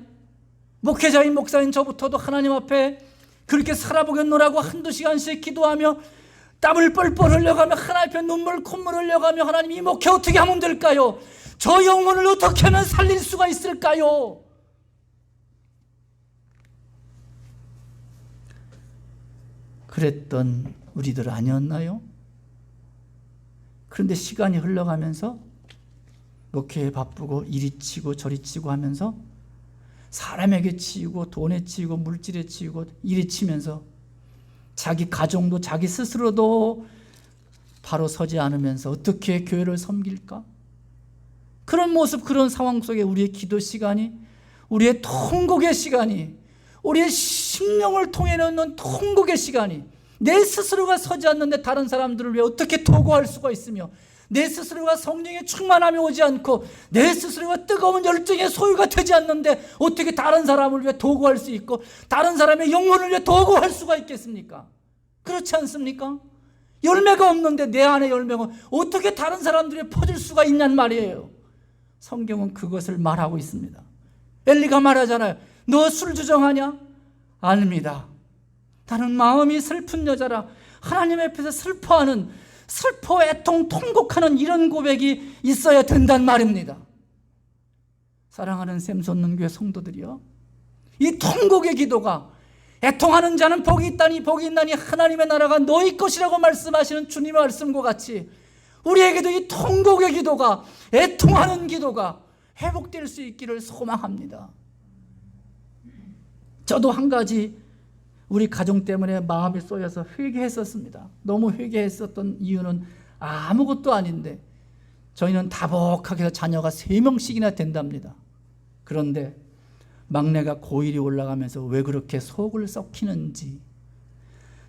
목회자인 목사인 저부터도 하나님 앞에 그렇게 살아보겠노라고 한두 시간씩 기도하며 땀을 뻘뻘 흘려가며 하나님 앞에 콧물 흘려가며 하나님, 이 목회 어떻게 하면 될까요? 저 영혼을 어떻게 하면 살릴 수가 있을까요? 그랬던 우리들 아니었나요? 그런데 시간이 흘러가면서 목회에 바쁘고 이리 치고 저리 치고 하면서 사람에게 치이고 돈에 치이고 물질에 치이고 이리 치면서 자기 가정도 자기 스스로도 바로 서지 않으면서 어떻게 교회를 섬길까? 그런 모습, 그런 상황 속에 우리의 기도 시간이, 우리의 통곡의 시간이, 우리의 심령을 통해 넣는 통곡의 시간이, 내 스스로가 서지 않는데 다른 사람들을 위해 어떻게 도구할 수가 있으며, 내 스스로가 성령의 충만함이 오지 않고 내 스스로가 뜨거운 열정의 소유가 되지 않는데 어떻게 다른 사람을 위해 도구할 수 있고 다른 사람의 영혼을 위해 도구할 수가 있겠습니까? 그렇지 않습니까? 열매가 없는데 내 안에 열매가 어떻게 다른 사람들에게 퍼질 수가 있냔 말이에요. 성경은 그것을 말하고 있습니다. 엘리가 말하잖아요. 너 술 주정하냐? 아닙니다. 나는 마음이 슬픈 여자라. 하나님 앞에서 슬퍼하는, 슬퍼 애통 통곡하는 이런 고백이 있어야 된단 말입니다. 사랑하는 샘솟는 교회 성도들이요, 이 통곡의 기도가, 애통하는 자는 복이 있다니 복이 있나니 하나님의 나라가 너희 것이라고 말씀하시는 주님의 말씀과 같이 우리에게도 이 통곡의 기도가, 애통하는 기도가 회복될 수 있기를 소망합니다. 저도 한 가지 우리 가정 때문에 마음이 쏘여서 회개했었습니다. 너무 회개했었던 이유는 아무것도 아닌데 저희는 다복하게 해서 자녀가 3명씩이나 된답니다. 그런데 막내가 고1이 올라가면서 왜 그렇게 속을 썩히는지,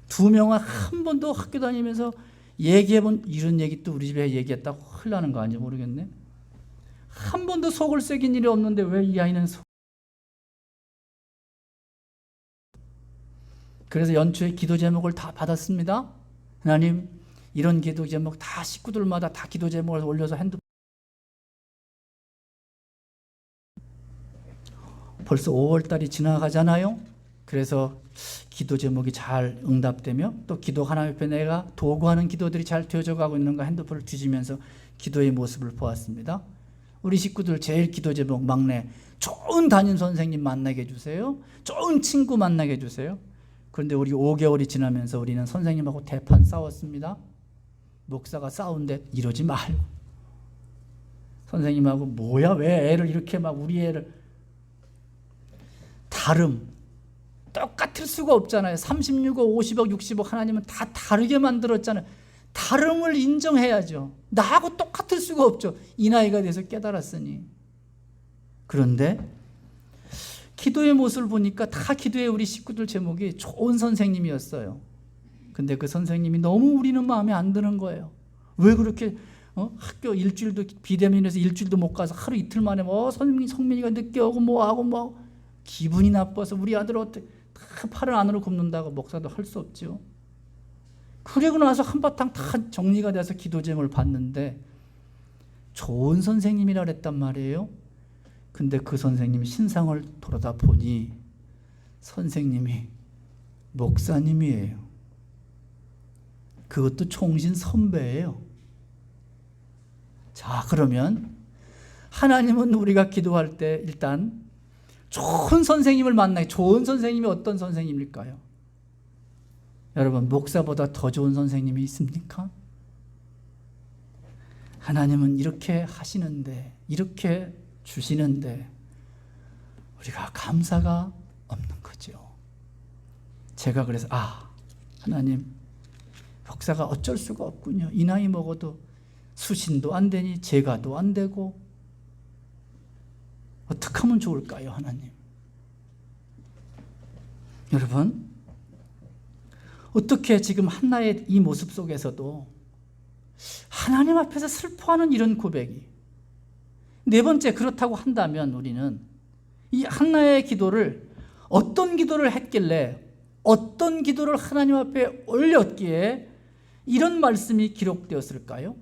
2명은 한 번도 학교 다니면서 얘기해본, 이런 얘기 또 우리 집에 얘기했다고 흘러나는 거 아닌지 모르겠네. 한 번도 속을 썩인 일이 없는데 왜 이 아이는 그래서 연초에 기도 제목을 다 받았습니다. 하나님, 이런 기도 제목 다 식구들마다 다 기도 제목을 올려서 핸드폰, 벌써 5월달이 지나가잖아요. 그래서 기도 제목이 잘 응답되며 또 기도 하나님 앞에 내가 도구하는 기도들이 잘 되어져 가고 있는가 핸드폰을 뒤지면서 기도의 모습을 보았습니다. 우리 식구들 제일 기도 제목, 막내, 좋은 담임 선생님 만나게 해주세요. 좋은 친구 만나게 해주세요. 그런데 우리 5개월이 지나면서 우리는 선생님하고 대판 싸웠습니다. 목사가 싸운데 이러지 말고, 선생님하고 뭐야 왜 애를 이렇게 막, 우리 애를, 다름 똑같을 수가 없잖아요. 36억 50억 60억 하나님은 다 다르게 만들었잖아요. 다름을 인정해야죠. 나하고 똑같을 수가 없죠. 이 나이가 돼서 깨달았으니. 그런데 기도의 모습을 보니까 다 기도의 우리 식구들 제목이 좋은 선생님이었어요. 근데 그 선생님이 너무 우리는 마음에 안 드는 거예요. 왜 그렇게 학교 일주일도 비대면에서 일주일도 못 가서 하루 이틀 만에 성민이가 늦게 오고 뭐하고 기분이 나빠서 우리 아들 어떻게 다 팔을 안으로 굽는다고 목사도 할 수 없죠. 그리고 나서 한바탕 다 정리가 돼서 기도 제목을 봤는데 좋은 선생님이라 그랬단 말이에요. 근데 그 선생님이 신상을 돌아다 보니 선생님이 목사님이에요. 그것도 총신 선배예요. 자, 그러면 하나님은 우리가 기도할 때 일단 좋은 선생님을 만나요. 좋은 선생님이 어떤 선생님일까요? 여러분, 목사보다 더 좋은 선생님이 있습니까? 하나님은 이렇게 하시는데, 이렇게 주시는데 우리가 감사가 없는 거죠. 제가 그래서 하나님, 목사가 어쩔 수가 없군요. 이 나이 먹어도 수신도 안 되니 제가도 안 되고 어떻게 하면 좋을까요, 하나님? 여러분, 어떻게 지금 한나의 이 모습 속에서도 하나님 앞에서 슬퍼하는 이런 고백이, 네 번째, 그렇다고 한다면 우리는 이 한나의 기도를 어떤 기도를 했길래, 어떤 기도를 하나님 앞에 올렸기에 이런 말씀이 기록되었을까요?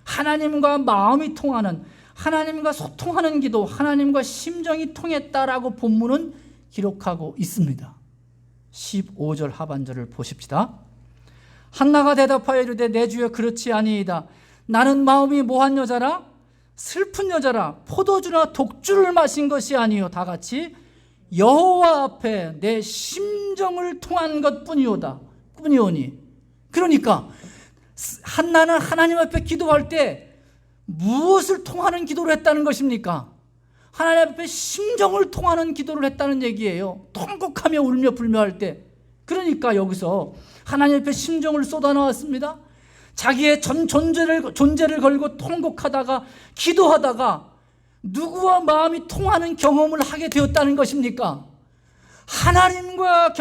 하나님과 마음이 통하는, 하나님과 소통하는 기도, 하나님과 심정이 통했다라고 본문은 기록하고 있습니다. 15절 하반절을 보십시다. 한나가 대답하여 이르되 내 주여 그렇지 아니이다. 나는 마음이 뭐한 여자라? 슬픈 여자라. 포도주나 독주를 마신 것이 아니요. 다 같이 여호와 앞에 내 심정을 통한 것뿐이오니. 그러니까 한나는 하나님 앞에 기도할 때 무엇을 통하는 기도를 했다는 것입니까? 하나님 앞에 심정을 통하는 기도를 했다는 얘기예요. 통곡하며 울며 불며할 때. 그러니까 여기서 하나님 앞에 심정을 쏟아놓았습니다. 자기의 전 존재를 걸고 통곡하다가 기도하다가 누구와 마음이 통하는 경험을 하게 되었다는 것입니까? 하나님과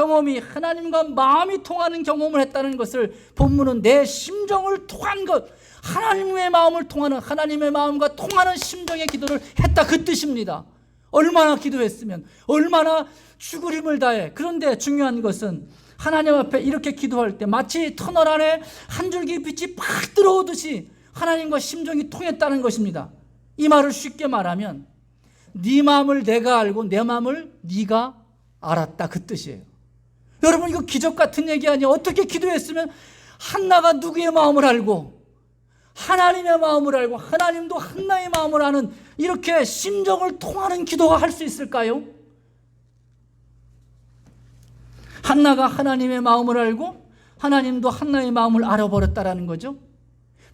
마음이 통하는 경험을 했다는 것을 본문은 내 심정을 통한 것, 하나님의 마음을 통하는, 하나님의 마음과 통하는 심정의 기도를 했다, 그 뜻입니다. 얼마나 기도했으면, 얼마나 죽을 힘을 다해. 그런데 중요한 것은 하나님 앞에 이렇게 기도할 때 마치 터널 안에 한 줄기 빛이 팍 들어오듯이 하나님과 심정이 통했다는 것입니다. 이 말을 쉽게 말하면 네 마음을 내가 알고 내 마음을 네가 알았다, 그 뜻이에요. 여러분, 이거 기적 같은 얘기 아니에요. 어떻게 기도했으면 한나가 누구의 마음을 알고 하나님의 마음을 알고 하나님도 한나의 마음을 아는 이렇게 심정을 통하는 기도가 할 수 있을까요? 한나가 하나님의 마음을 알고 하나님도 한나의 마음을 알아버렸다라는 거죠.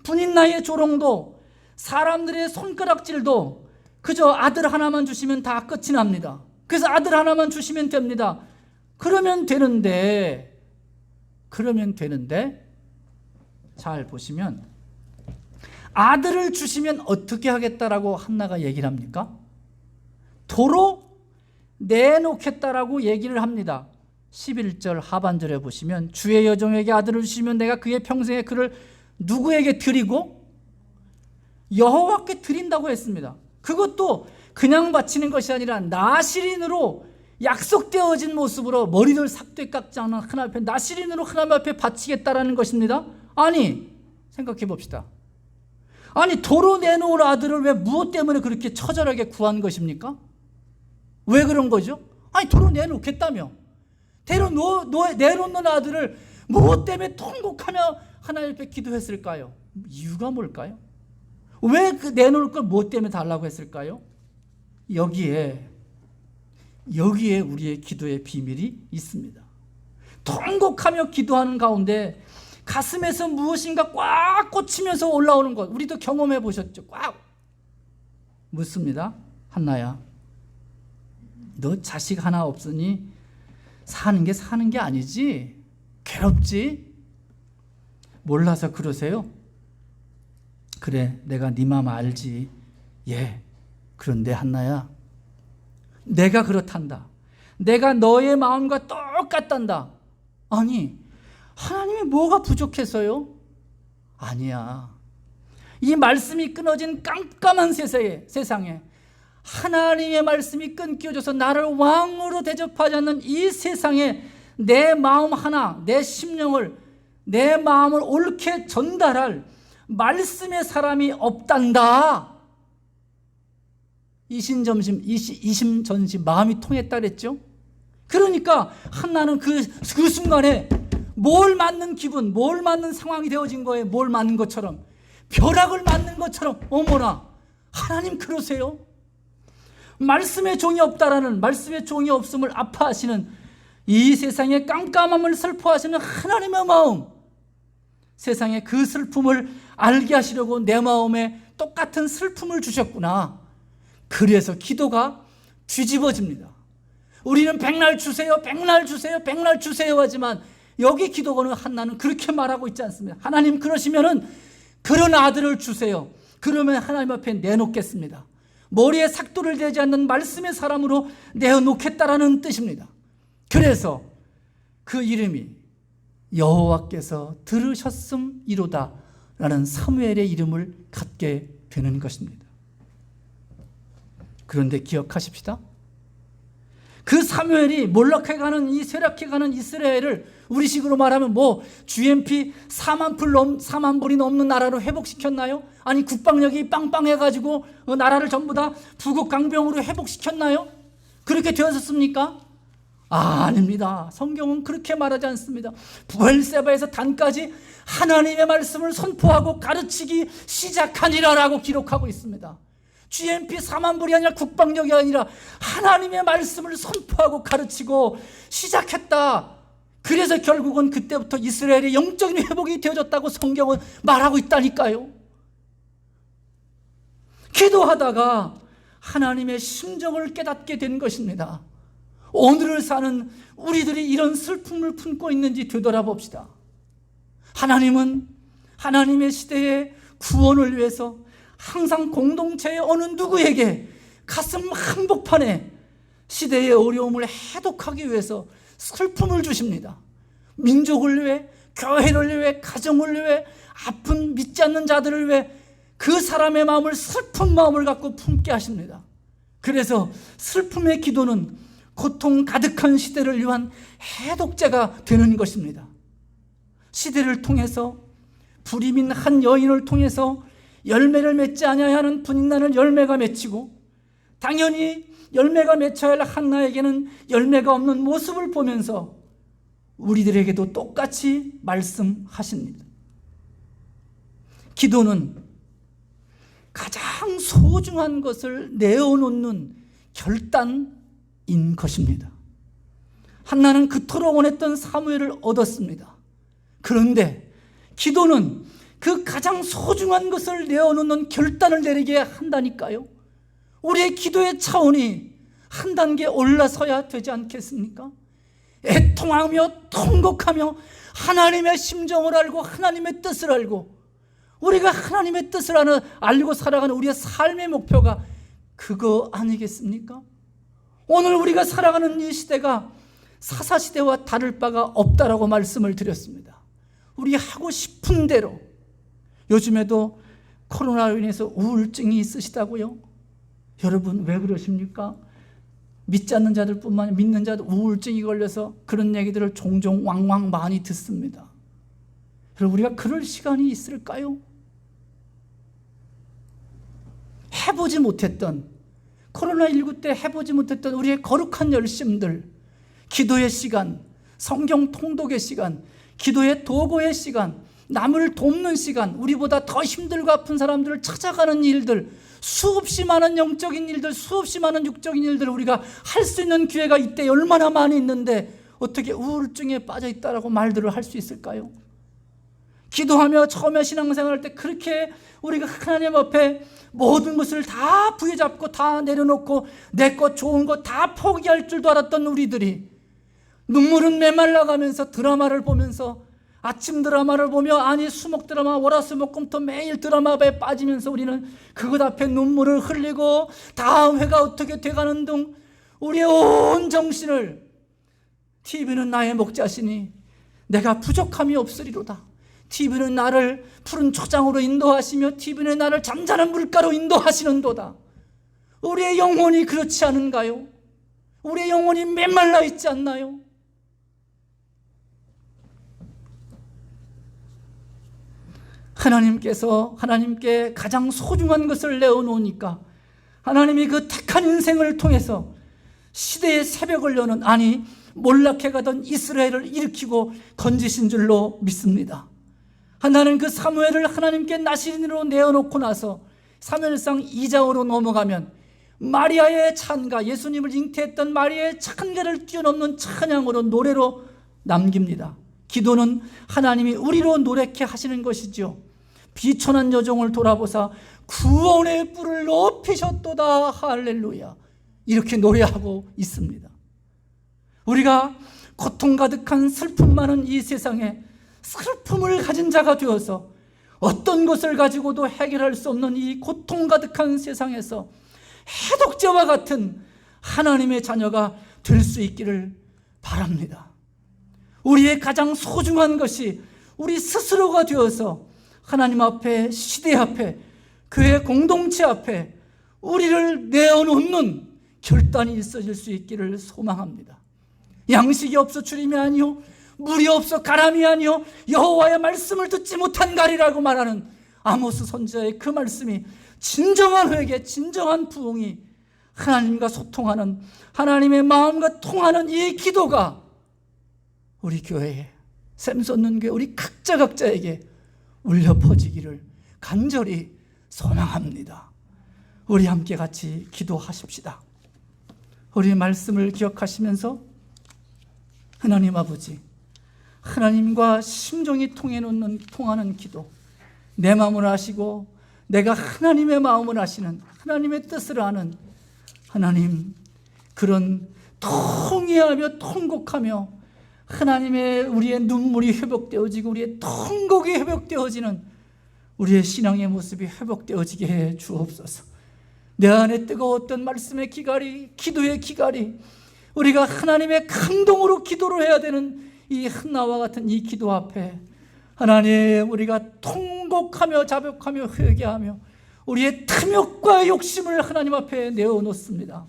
분인나의 조롱도, 사람들의 손가락질도 그저 아들 하나만 주시면 다 끝이 납니다. 그래서 아들 하나만 주시면 됩니다. 그러면 되는데 잘 보시면 아들을 주시면 어떻게 하겠다라고 한나가 얘기를 합니까? 도로 내놓겠다라고 얘기를 합니다. 11절 하반절에 보시면 주의 여종에게 아들을 주시면 내가 그의 평생에 그를 누구에게 드리고 여호와께 드린다고 했습니다. 그것도 그냥 바치는 것이 아니라 나시린으로 약속되어진 모습으로 머리를 삭되 깎지 않은 하나님 앞에 나시린으로 하나님 앞에 바치겠다라는 것입니다. 아니, 생각해 봅시다. 아니, 도로 내놓을 아들을 왜 무엇 때문에 그렇게 처절하게 구한 것입니까? 왜 그런 거죠? 아니, 도로 내놓겠다며. 내놓는 아들을 무엇 때문에 통곡하며 하나님 앞에 기도했을까요? 이유가 뭘까요? 왜 그 내놓을 걸 무엇 때문에 달라고 했을까요? 여기에 우리의 기도의 비밀이 있습니다. 통곡하며 기도하는 가운데 가슴에서 무엇인가 꽉 꽂히면서 올라오는 것, 우리도 경험해 보셨죠? 꽉 묻습니다. 한나야, 너 자식 하나 없으니 사는 게 아니지? 괴롭지? 몰라서 그러세요? 그래, 내가 네 마음 알지. 예, 그런데 한나야, 내가 그렇단다. 내가 너의 마음과 똑같단다. 아니, 하나님이 뭐가 부족해서요? 아니야. 이 말씀이 끊어진 깜깜한 세상에 하나님의 말씀이 끊겨져서 나를 왕으로 대접하지 않는 이 세상에 내 마음 하나, 내 심령을, 내 마음을 옳게 전달할 말씀의 사람이 없단다. 이심전심 마음이 통했다 그랬죠. 그러니까 한나는 그 순간에 뭘 맞는 기분, 뭘 맞는 상황이 되어진 거예요. 뭘 맞는 것처럼, 벼락을 맞는 것처럼. 어머나, 하나님 그러세요? 말씀의 종이 없다라는, 말씀의 종이 없음을 아파하시는, 이 세상의 깜깜함을 슬퍼하시는 하나님의 마음, 세상에 그 슬픔을 알게 하시려고 내 마음에 똑같은 슬픔을 주셨구나. 그래서 기도가 뒤집어집니다. 우리는 백날 주세요, 백날 주세요, 백날 주세요 하지만 여기 기도하는 한나는 그렇게 말하고 있지 않습니다. 하나님 그러시면은 그런 아들을 주세요. 그러면 하나님 앞에 내놓겠습니다. 머리에 삭도를 대지 않는 말씀의 사람으로 내어놓겠다라는 뜻입니다. 그래서 그 이름이 여호와께서 들으셨음이로다 라는 사무엘의 이름을 갖게 되는 것입니다. 그런데 기억하십시다. 그 사무엘이 몰락해 가는, 이 쇠락해 가는 이스라엘을 우리식으로 말하면 GNP 4만 불이 넘는 나라로 회복시켰나요? 아니, 국방력이 빵빵해가지고 나라를 전부 다 부국강병으로 회복시켰나요? 그렇게 되었습니까? 아닙니다. 성경은 그렇게 말하지 않습니다. 부엘세바에서 단까지 하나님의 말씀을 선포하고 가르치기 시작하니라라고 기록하고 있습니다. GNP 4만 불이 아니라 국방력이 아니라 하나님의 말씀을 선포하고 가르치고 시작했다. 그래서 결국은 그때부터 이스라엘의 영적인 회복이 되어졌다고 성경은 말하고 있다니까요. 기도하다가 하나님의 심정을 깨닫게 된 것입니다. 오늘을 사는 우리들이 이런 슬픔을 품고 있는지 되돌아봅시다. 하나님은 하나님의 시대의 구원을 위해서 항상 공동체의 어느 누구에게 가슴 한복판에 시대의 어려움을 해독하기 위해서 슬픔을 주십니다. 민족을 위해, 교회를 위해, 가정을 위해, 아픈 믿지 않는 자들을 위해 그 사람의 마음을, 슬픈 마음을 갖고 품게 하십니다. 그래서 슬픔의 기도는 고통 가득한 시대를 위한 해독제가 되는 것입니다. 시대를 통해서, 불임인 한 여인을 통해서 열매를 맺지 아니하는 분인난을 열매가 맺히고, 당연히 열매가 맺혀야 할 한나에게는 열매가 없는 모습을 보면서 우리들에게도 똑같이 말씀하십니다. 기도는 가장 소중한 것을 내어놓는 결단인 것입니다. 한나는 그토록 원했던 사무엘을 얻었습니다. 그런데 기도는 그 가장 소중한 것을 내어놓는 결단을 내리게 한다니까요. 우리의 기도의 차원이 한 단계 올라서야 되지 않겠습니까? 애통하며 통곡하며 하나님의 심정을 알고 하나님의 뜻을 알고, 우리가 하나님의 뜻을 알고 살아가는 우리의 삶의 목표가 그거 아니겠습니까? 오늘 우리가 살아가는 이 시대가 사사시대와 다를 바가 없다라고 말씀을 드렸습니다. 우리 하고 싶은 대로. 요즘에도 코로나로 인해서 우울증이 있으시다고요? 여러분 왜 그러십니까? 믿지 않는 자들뿐만 아니라 믿는 자들 우울증이 걸려서 그런 얘기들을 종종 왕왕 많이 듣습니다. 여러분, 우리가 그럴 시간이 있을까요? 해보지 못했던, 코로나19 때 해보지 못했던 우리의 거룩한 열심들, 기도의 시간, 성경 통독의 시간, 기도의 도구의 시간, 남을 돕는 시간, 우리보다 더 힘들고 아픈 사람들을 찾아가는 일들, 수없이 많은 영적인 일들, 수없이 많은 육적인 일들을 우리가 할 수 있는 기회가 이때 얼마나 많이 있는데 어떻게 우울증에 빠져 있다라고 말들을 할 수 있을까요? 기도하며 처음에 신앙생활 할 때 그렇게 우리가 하나님 앞에 모든 것을 다 부여잡고 다 내려놓고 내 것 좋은 것 다 포기할 줄도 알았던 우리들이 눈물은 메말라가면서 드라마를 보면서, 아침 드라마를 보며, 아니 수목 드라마, 월화수목금토 매일 드라마에 빠지면서 우리는 그것 앞에 눈물을 흘리고 다음 회가 어떻게 돼가는 등 우리의 온 정신을 TV는 나의 목자시니 내가 부족함이 없으리로다. TV는 나를 푸른 초장으로 인도하시며 TV는 나를 잠자는 물가로 인도하시는도다. 우리의 영혼이 그렇지 않은가요? 우리의 영혼이 메말라 있지 않나요? 하나님께 가장 소중한 것을 내어놓으니까 하나님이 그 택한 인생을 통해서 시대의 새벽을 여는, 아니 몰락해 가던 이스라엘을 일으키고 건지신 줄로 믿습니다. 하나는 그 사무엘을 하나님께 나시린으로 내어놓고 나서 사무엘상 2장으로 넘어가면 마리아의 찬가, 예수님을 잉태했던 마리아의 찬가를 뛰어넘는 찬양으로, 노래로 남깁니다. 기도는 하나님이 우리로 노래케 하시는 것이죠. 비천한 여종을 돌아보사 구원의 뿔을 높이셨도다. 할렐루야. 이렇게 노래하고 있습니다. 우리가 고통 가득한 슬픔 많은 이 세상에 슬픔을 가진 자가 되어서 어떤 것을 가지고도 해결할 수 없는 이 고통 가득한 세상에서 해독제와 같은 하나님의 자녀가 될 수 있기를 바랍니다. 우리의 가장 소중한 것이 우리 스스로가 되어서 하나님 앞에, 시대 앞에, 교회 공동체 앞에 우리를 내어놓는 결단이 있어질 수 있기를 소망합니다. 양식이 없어 주림이 아니요, 물이 없어 가람이 아니요, 여호와의 말씀을 듣지 못한 가리라고 말하는 아모스 선지자의 그 말씀이 진정한 회개, 진정한 부흥이, 하나님과 소통하는, 하나님의 마음과 통하는 이 기도가 우리 교회에, 샘솟는 교회 우리 각자에게 울려 퍼지기를 간절히 소망합니다. 우리 함께 같이 기도하십시다. 우리 말씀을 기억하시면서 하나님 아버지, 하나님과 심정이 통하는 기도, 내 마음을 아시고 내가 하나님의 마음을 아시는, 하나님의 뜻을 아는 하나님, 그런 통회하며 통곡하며 하나님의 우리의 눈물이 회복되어지고 우리의 통곡이 회복되어지는 우리의 신앙의 모습이 회복되어지게 해 주옵소서. 내 안에 뜨거웠던 말씀의 기갈이, 기도의 기갈이, 우리가 하나님의 감동으로 기도를 해야 되는 이 한나와 같은 이 기도 앞에 하나님, 우리가 통곡하며 자복하며 회개하며 우리의 탐욕과 욕심을 하나님 앞에 내어놓습니다.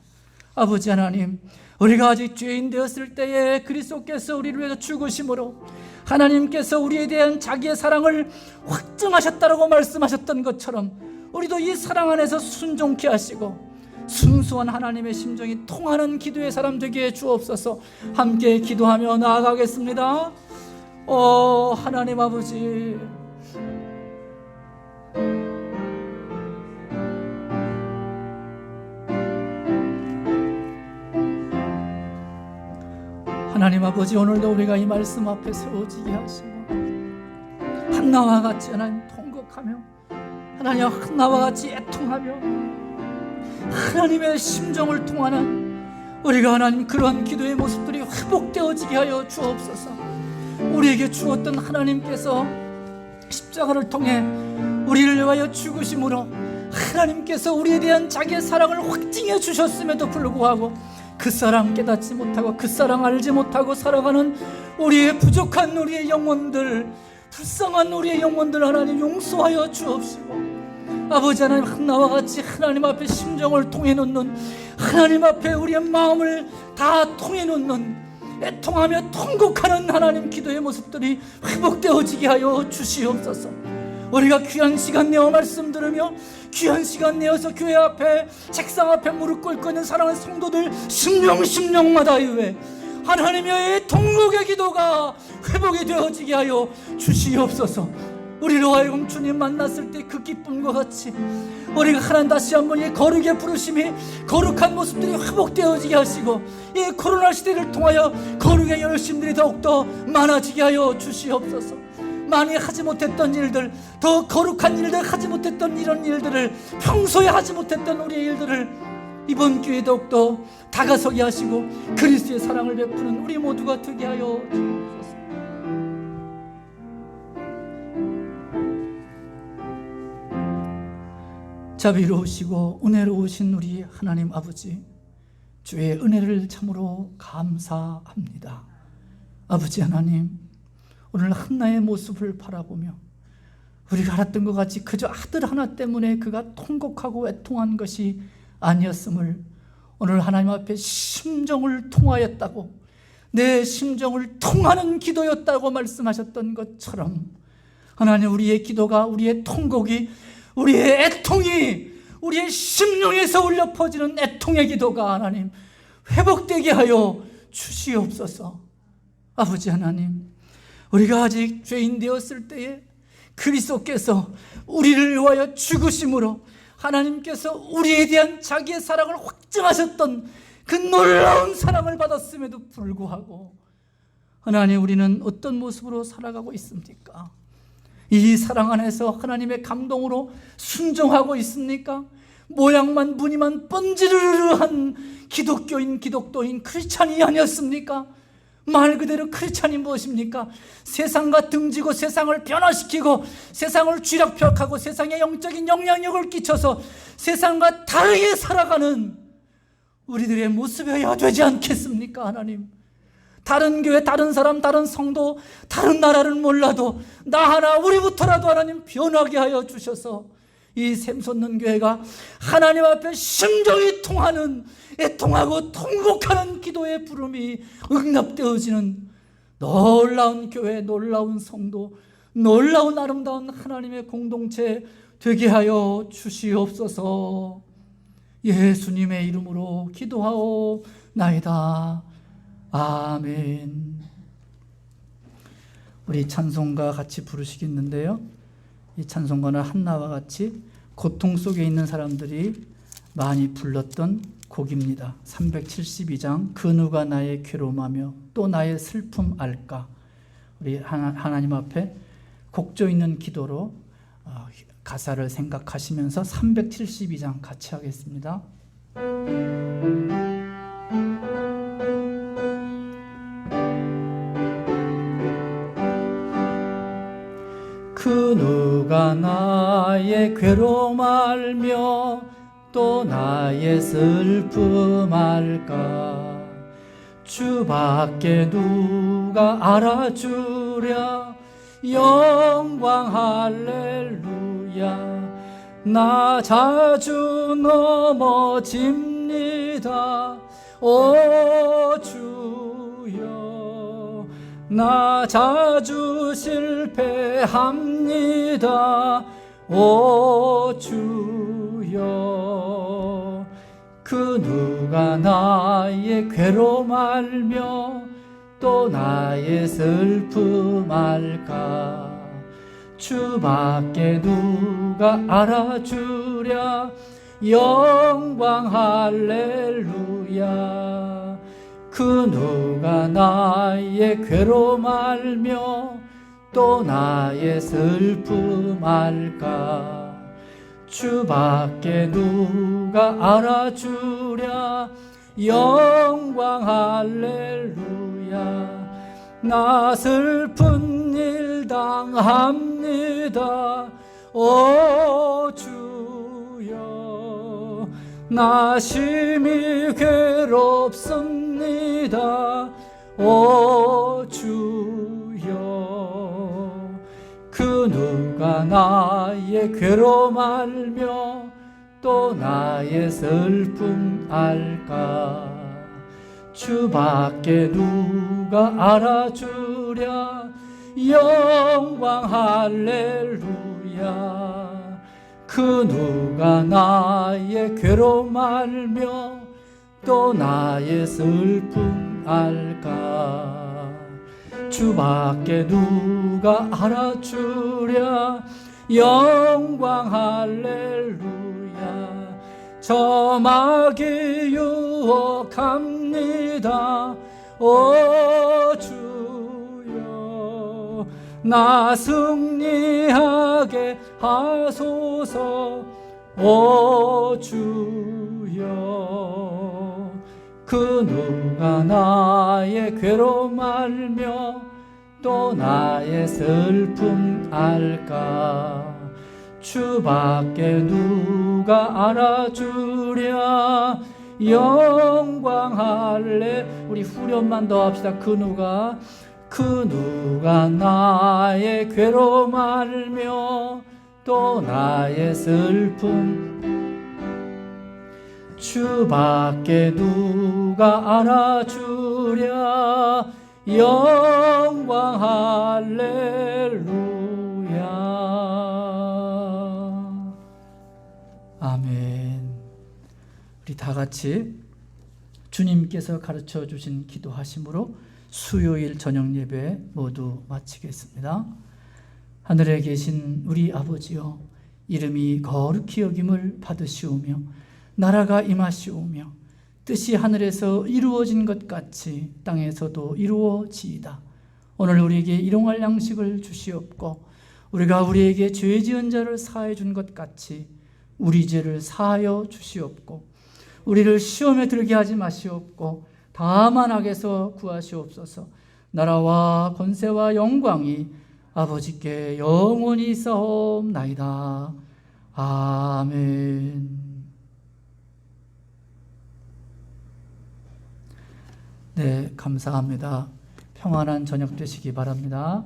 아버지 하나님, 우리가 아직 죄인 되었을 때에 그리스도께서 우리를 위해서 죽으심으로 하나님께서 우리에 대한 자기의 사랑을 확증하셨다라고 말씀하셨던 것처럼 우리도 이 사랑 안에서 순종케 하시고 순수한 하나님의 심정이 통하는 기도의 사람 되게 해 주옵소서. 함께 기도하며 나아가겠습니다. 하나님 아버지, 하나님 아버지, 오늘도 우리가 이 말씀 앞에 세워지게 하시고 한나와 같이 하나님 통곡하며, 하나님 한나와 같이 애통하며 하나님의 심정을 통하는 우리가 하나님 그러한 기도의 모습들이 회복되어지게 하여 주옵소서. 우리에게 주었던 하나님께서 십자가를 통해 우리를 위하여 죽으심으로 하나님께서 우리에 대한 자기의 사랑을 확증해 주셨음에도 불구하고 그 사랑 깨닫지 못하고 그 사랑 알지 못하고 살아가는 우리의 부족한 우리의 영혼들, 불쌍한 우리의 영혼들 하나님 용서하여 주옵시고, 아버지 하나님, 한나와 같이 하나님 앞에 심정을 통해 놓는, 하나님 앞에 우리의 마음을 다 통해 놓는, 애통하며 통곡하는 하나님 기도의 모습들이 회복되어지게 하여 주시옵소서. 우리가 귀한 시간 내어 말씀 들으며 귀한 시간 내어서 교회 앞에, 책상 앞에 무릎 꿇고 있는 사랑하는 성도들 심령마다 이외 하나님의 통곡의 기도가 회복이 되어지게 하여 주시옵소서. 우리로 하여금 주님 만났을 때 그 기쁨과 같이 우리가 하나님 다시 한번 이 거룩의 부르심이, 거룩한 모습들이 회복되어지게 하시고 이 코로나 시대를 통하여 거룩의 열심들이 더욱더 많아지게 하여 주시옵소서. 많이 하지 못했던 일들, 더 거룩한 일들 하지 못했던 이런 일들을, 평소에 하지 못했던 우리의 일들을 이번 기회에 더욱더 다가서게 하시고 그리스도의 사랑을 베푸는 우리 모두가 되게 하여 주옵소서. 자비로우시고 은혜로우신 우리 하나님 아버지, 주의 은혜를 참으로 감사합니다. 아버지 하나님, 오늘 한나의 모습을 바라보며 우리가 알았던 것 같이 그저 아들 하나 때문에 그가 통곡하고 애통한 것이 아니었음을 오늘 하나님 앞에 심정을 통하였다고, 내 심정을 통하는 기도였다고 말씀하셨던 것처럼 하나님, 우리의 기도가, 우리의 통곡이, 우리의 애통이 우리의 심령에서 울려 퍼지는 애통의 기도가 하나님 회복되게 하여 주시옵소서. 아버지 하나님, 우리가 아직 죄인 되었을 때에 그리스도께서 우리를 위하여 죽으심으로 하나님께서 우리에 대한 자기의 사랑을 확증하셨던 그 놀라운 사랑을 받았음에도 불구하고 하나님, 우리는 어떤 모습으로 살아가고 있습니까? 이 사랑 안에서 하나님의 감동으로 순종하고 있습니까? 모양만 무늬만 번지르르한 기독교인 크리스찬이 아니었습니까? 말 그대로 크리스찬이 무엇입니까? 세상과 등지고 세상을 변화시키고 세상을 쥐락펴락하고 세상에 영적인 영향력을 끼쳐서 세상과 다르게 살아가는 우리들의 모습이어야 되지 않겠습니까? 하나님, 다른 교회, 다른 사람, 다른 성도, 다른 나라를 몰라도 나 하나 우리부터라도 하나님 변하게 하여 주셔서 이 샘솟는 교회가 하나님 앞에 심정이 통하는, 애통하고 통곡하는 기도의 부름이 응답되어지는 놀라운 교회, 놀라운 성도, 놀라운 아름다운 하나님의 공동체 되게 하여 주시옵소서. 예수님의 이름으로 기도하오나이다. 아멘. 우리 찬송가 같이 부르시겠는데요, 이 찬송가는 한나와 같이 고통 속에 있는 사람들이 많이 불렀던 곡입니다. 372장 그 누가 나의 괴로움하며 또 나의 슬픔 알까. 우리 하나님 앞에 곡조 있는 기도로 가사를 생각하시면서 372장 같이 하겠습니다. 그 누가 나의 괴로움 알며 또 나의 슬픔 알까. 주밖에 누가 알아주랴. 영광 할렐루야. 나 자주 넘어집니다. 오 주여. 나 자주 실패합니다. 오 주여. 그 누가 나의 괴로움 알며 또 나의 슬픔 알까. 주밖에 누가 알아주랴. 영광 할렐루야. 그 누가 나의 괴로움 알며 또 나의 슬픔 알까. 주밖에 누가 알아주랴. 영광 할렐루야. 나 슬픈 일 당합니다. 오 주여. 나 심히 괴롭습니다. 오 주여. 그 누가 나의 괴로움 알며 또 나의 슬픔 알까. 주밖에 누가 알아주랴. 영광 할렐루야. 그 누가 나의 괴로움 알며 또 나의 슬픔 알까. 주밖에 누가 알아주랴. 영광 할렐루야. 저 마귀 유혹합니다. 오 주여. 나 승리하게 하소서. 오 주여. 그 누가 나의 괴로움 알며 또 나의 슬픔 알까. 주밖에 누가 알아주랴. 영광 할래. 우리 후렴만 더 합시다. 그 누가 나의 괴로움 알며 또 나의 슬픔 주밖에 누가 알아주랴. 영광 할렐루야. 아멘. 우리 다 같이 주님께서 가르쳐 주신 기도하심으로 수요일 저녁 예배 모두 마치겠습니다. 하늘에 계신 우리 아버지여, 이름이 거룩히 여김을 받으시오며 나라가 임하시오며 뜻이 하늘에서 이루어진 것 같이 땅에서도 이루어지이다. 오늘 우리에게 일용할 양식을 주시옵고 우리가 우리에게 죄 지은 자를 사하여 준 것 같이 우리 죄를 사하여 주시옵고 우리를 시험에 들게 하지 마시옵고 다만 악에서 구하시옵소서. 나라와 권세와 영광이 아버지께 영원히 있사옵나이다. 아멘. 네, 감사합니다. 평안한 저녁 되시기 바랍니다.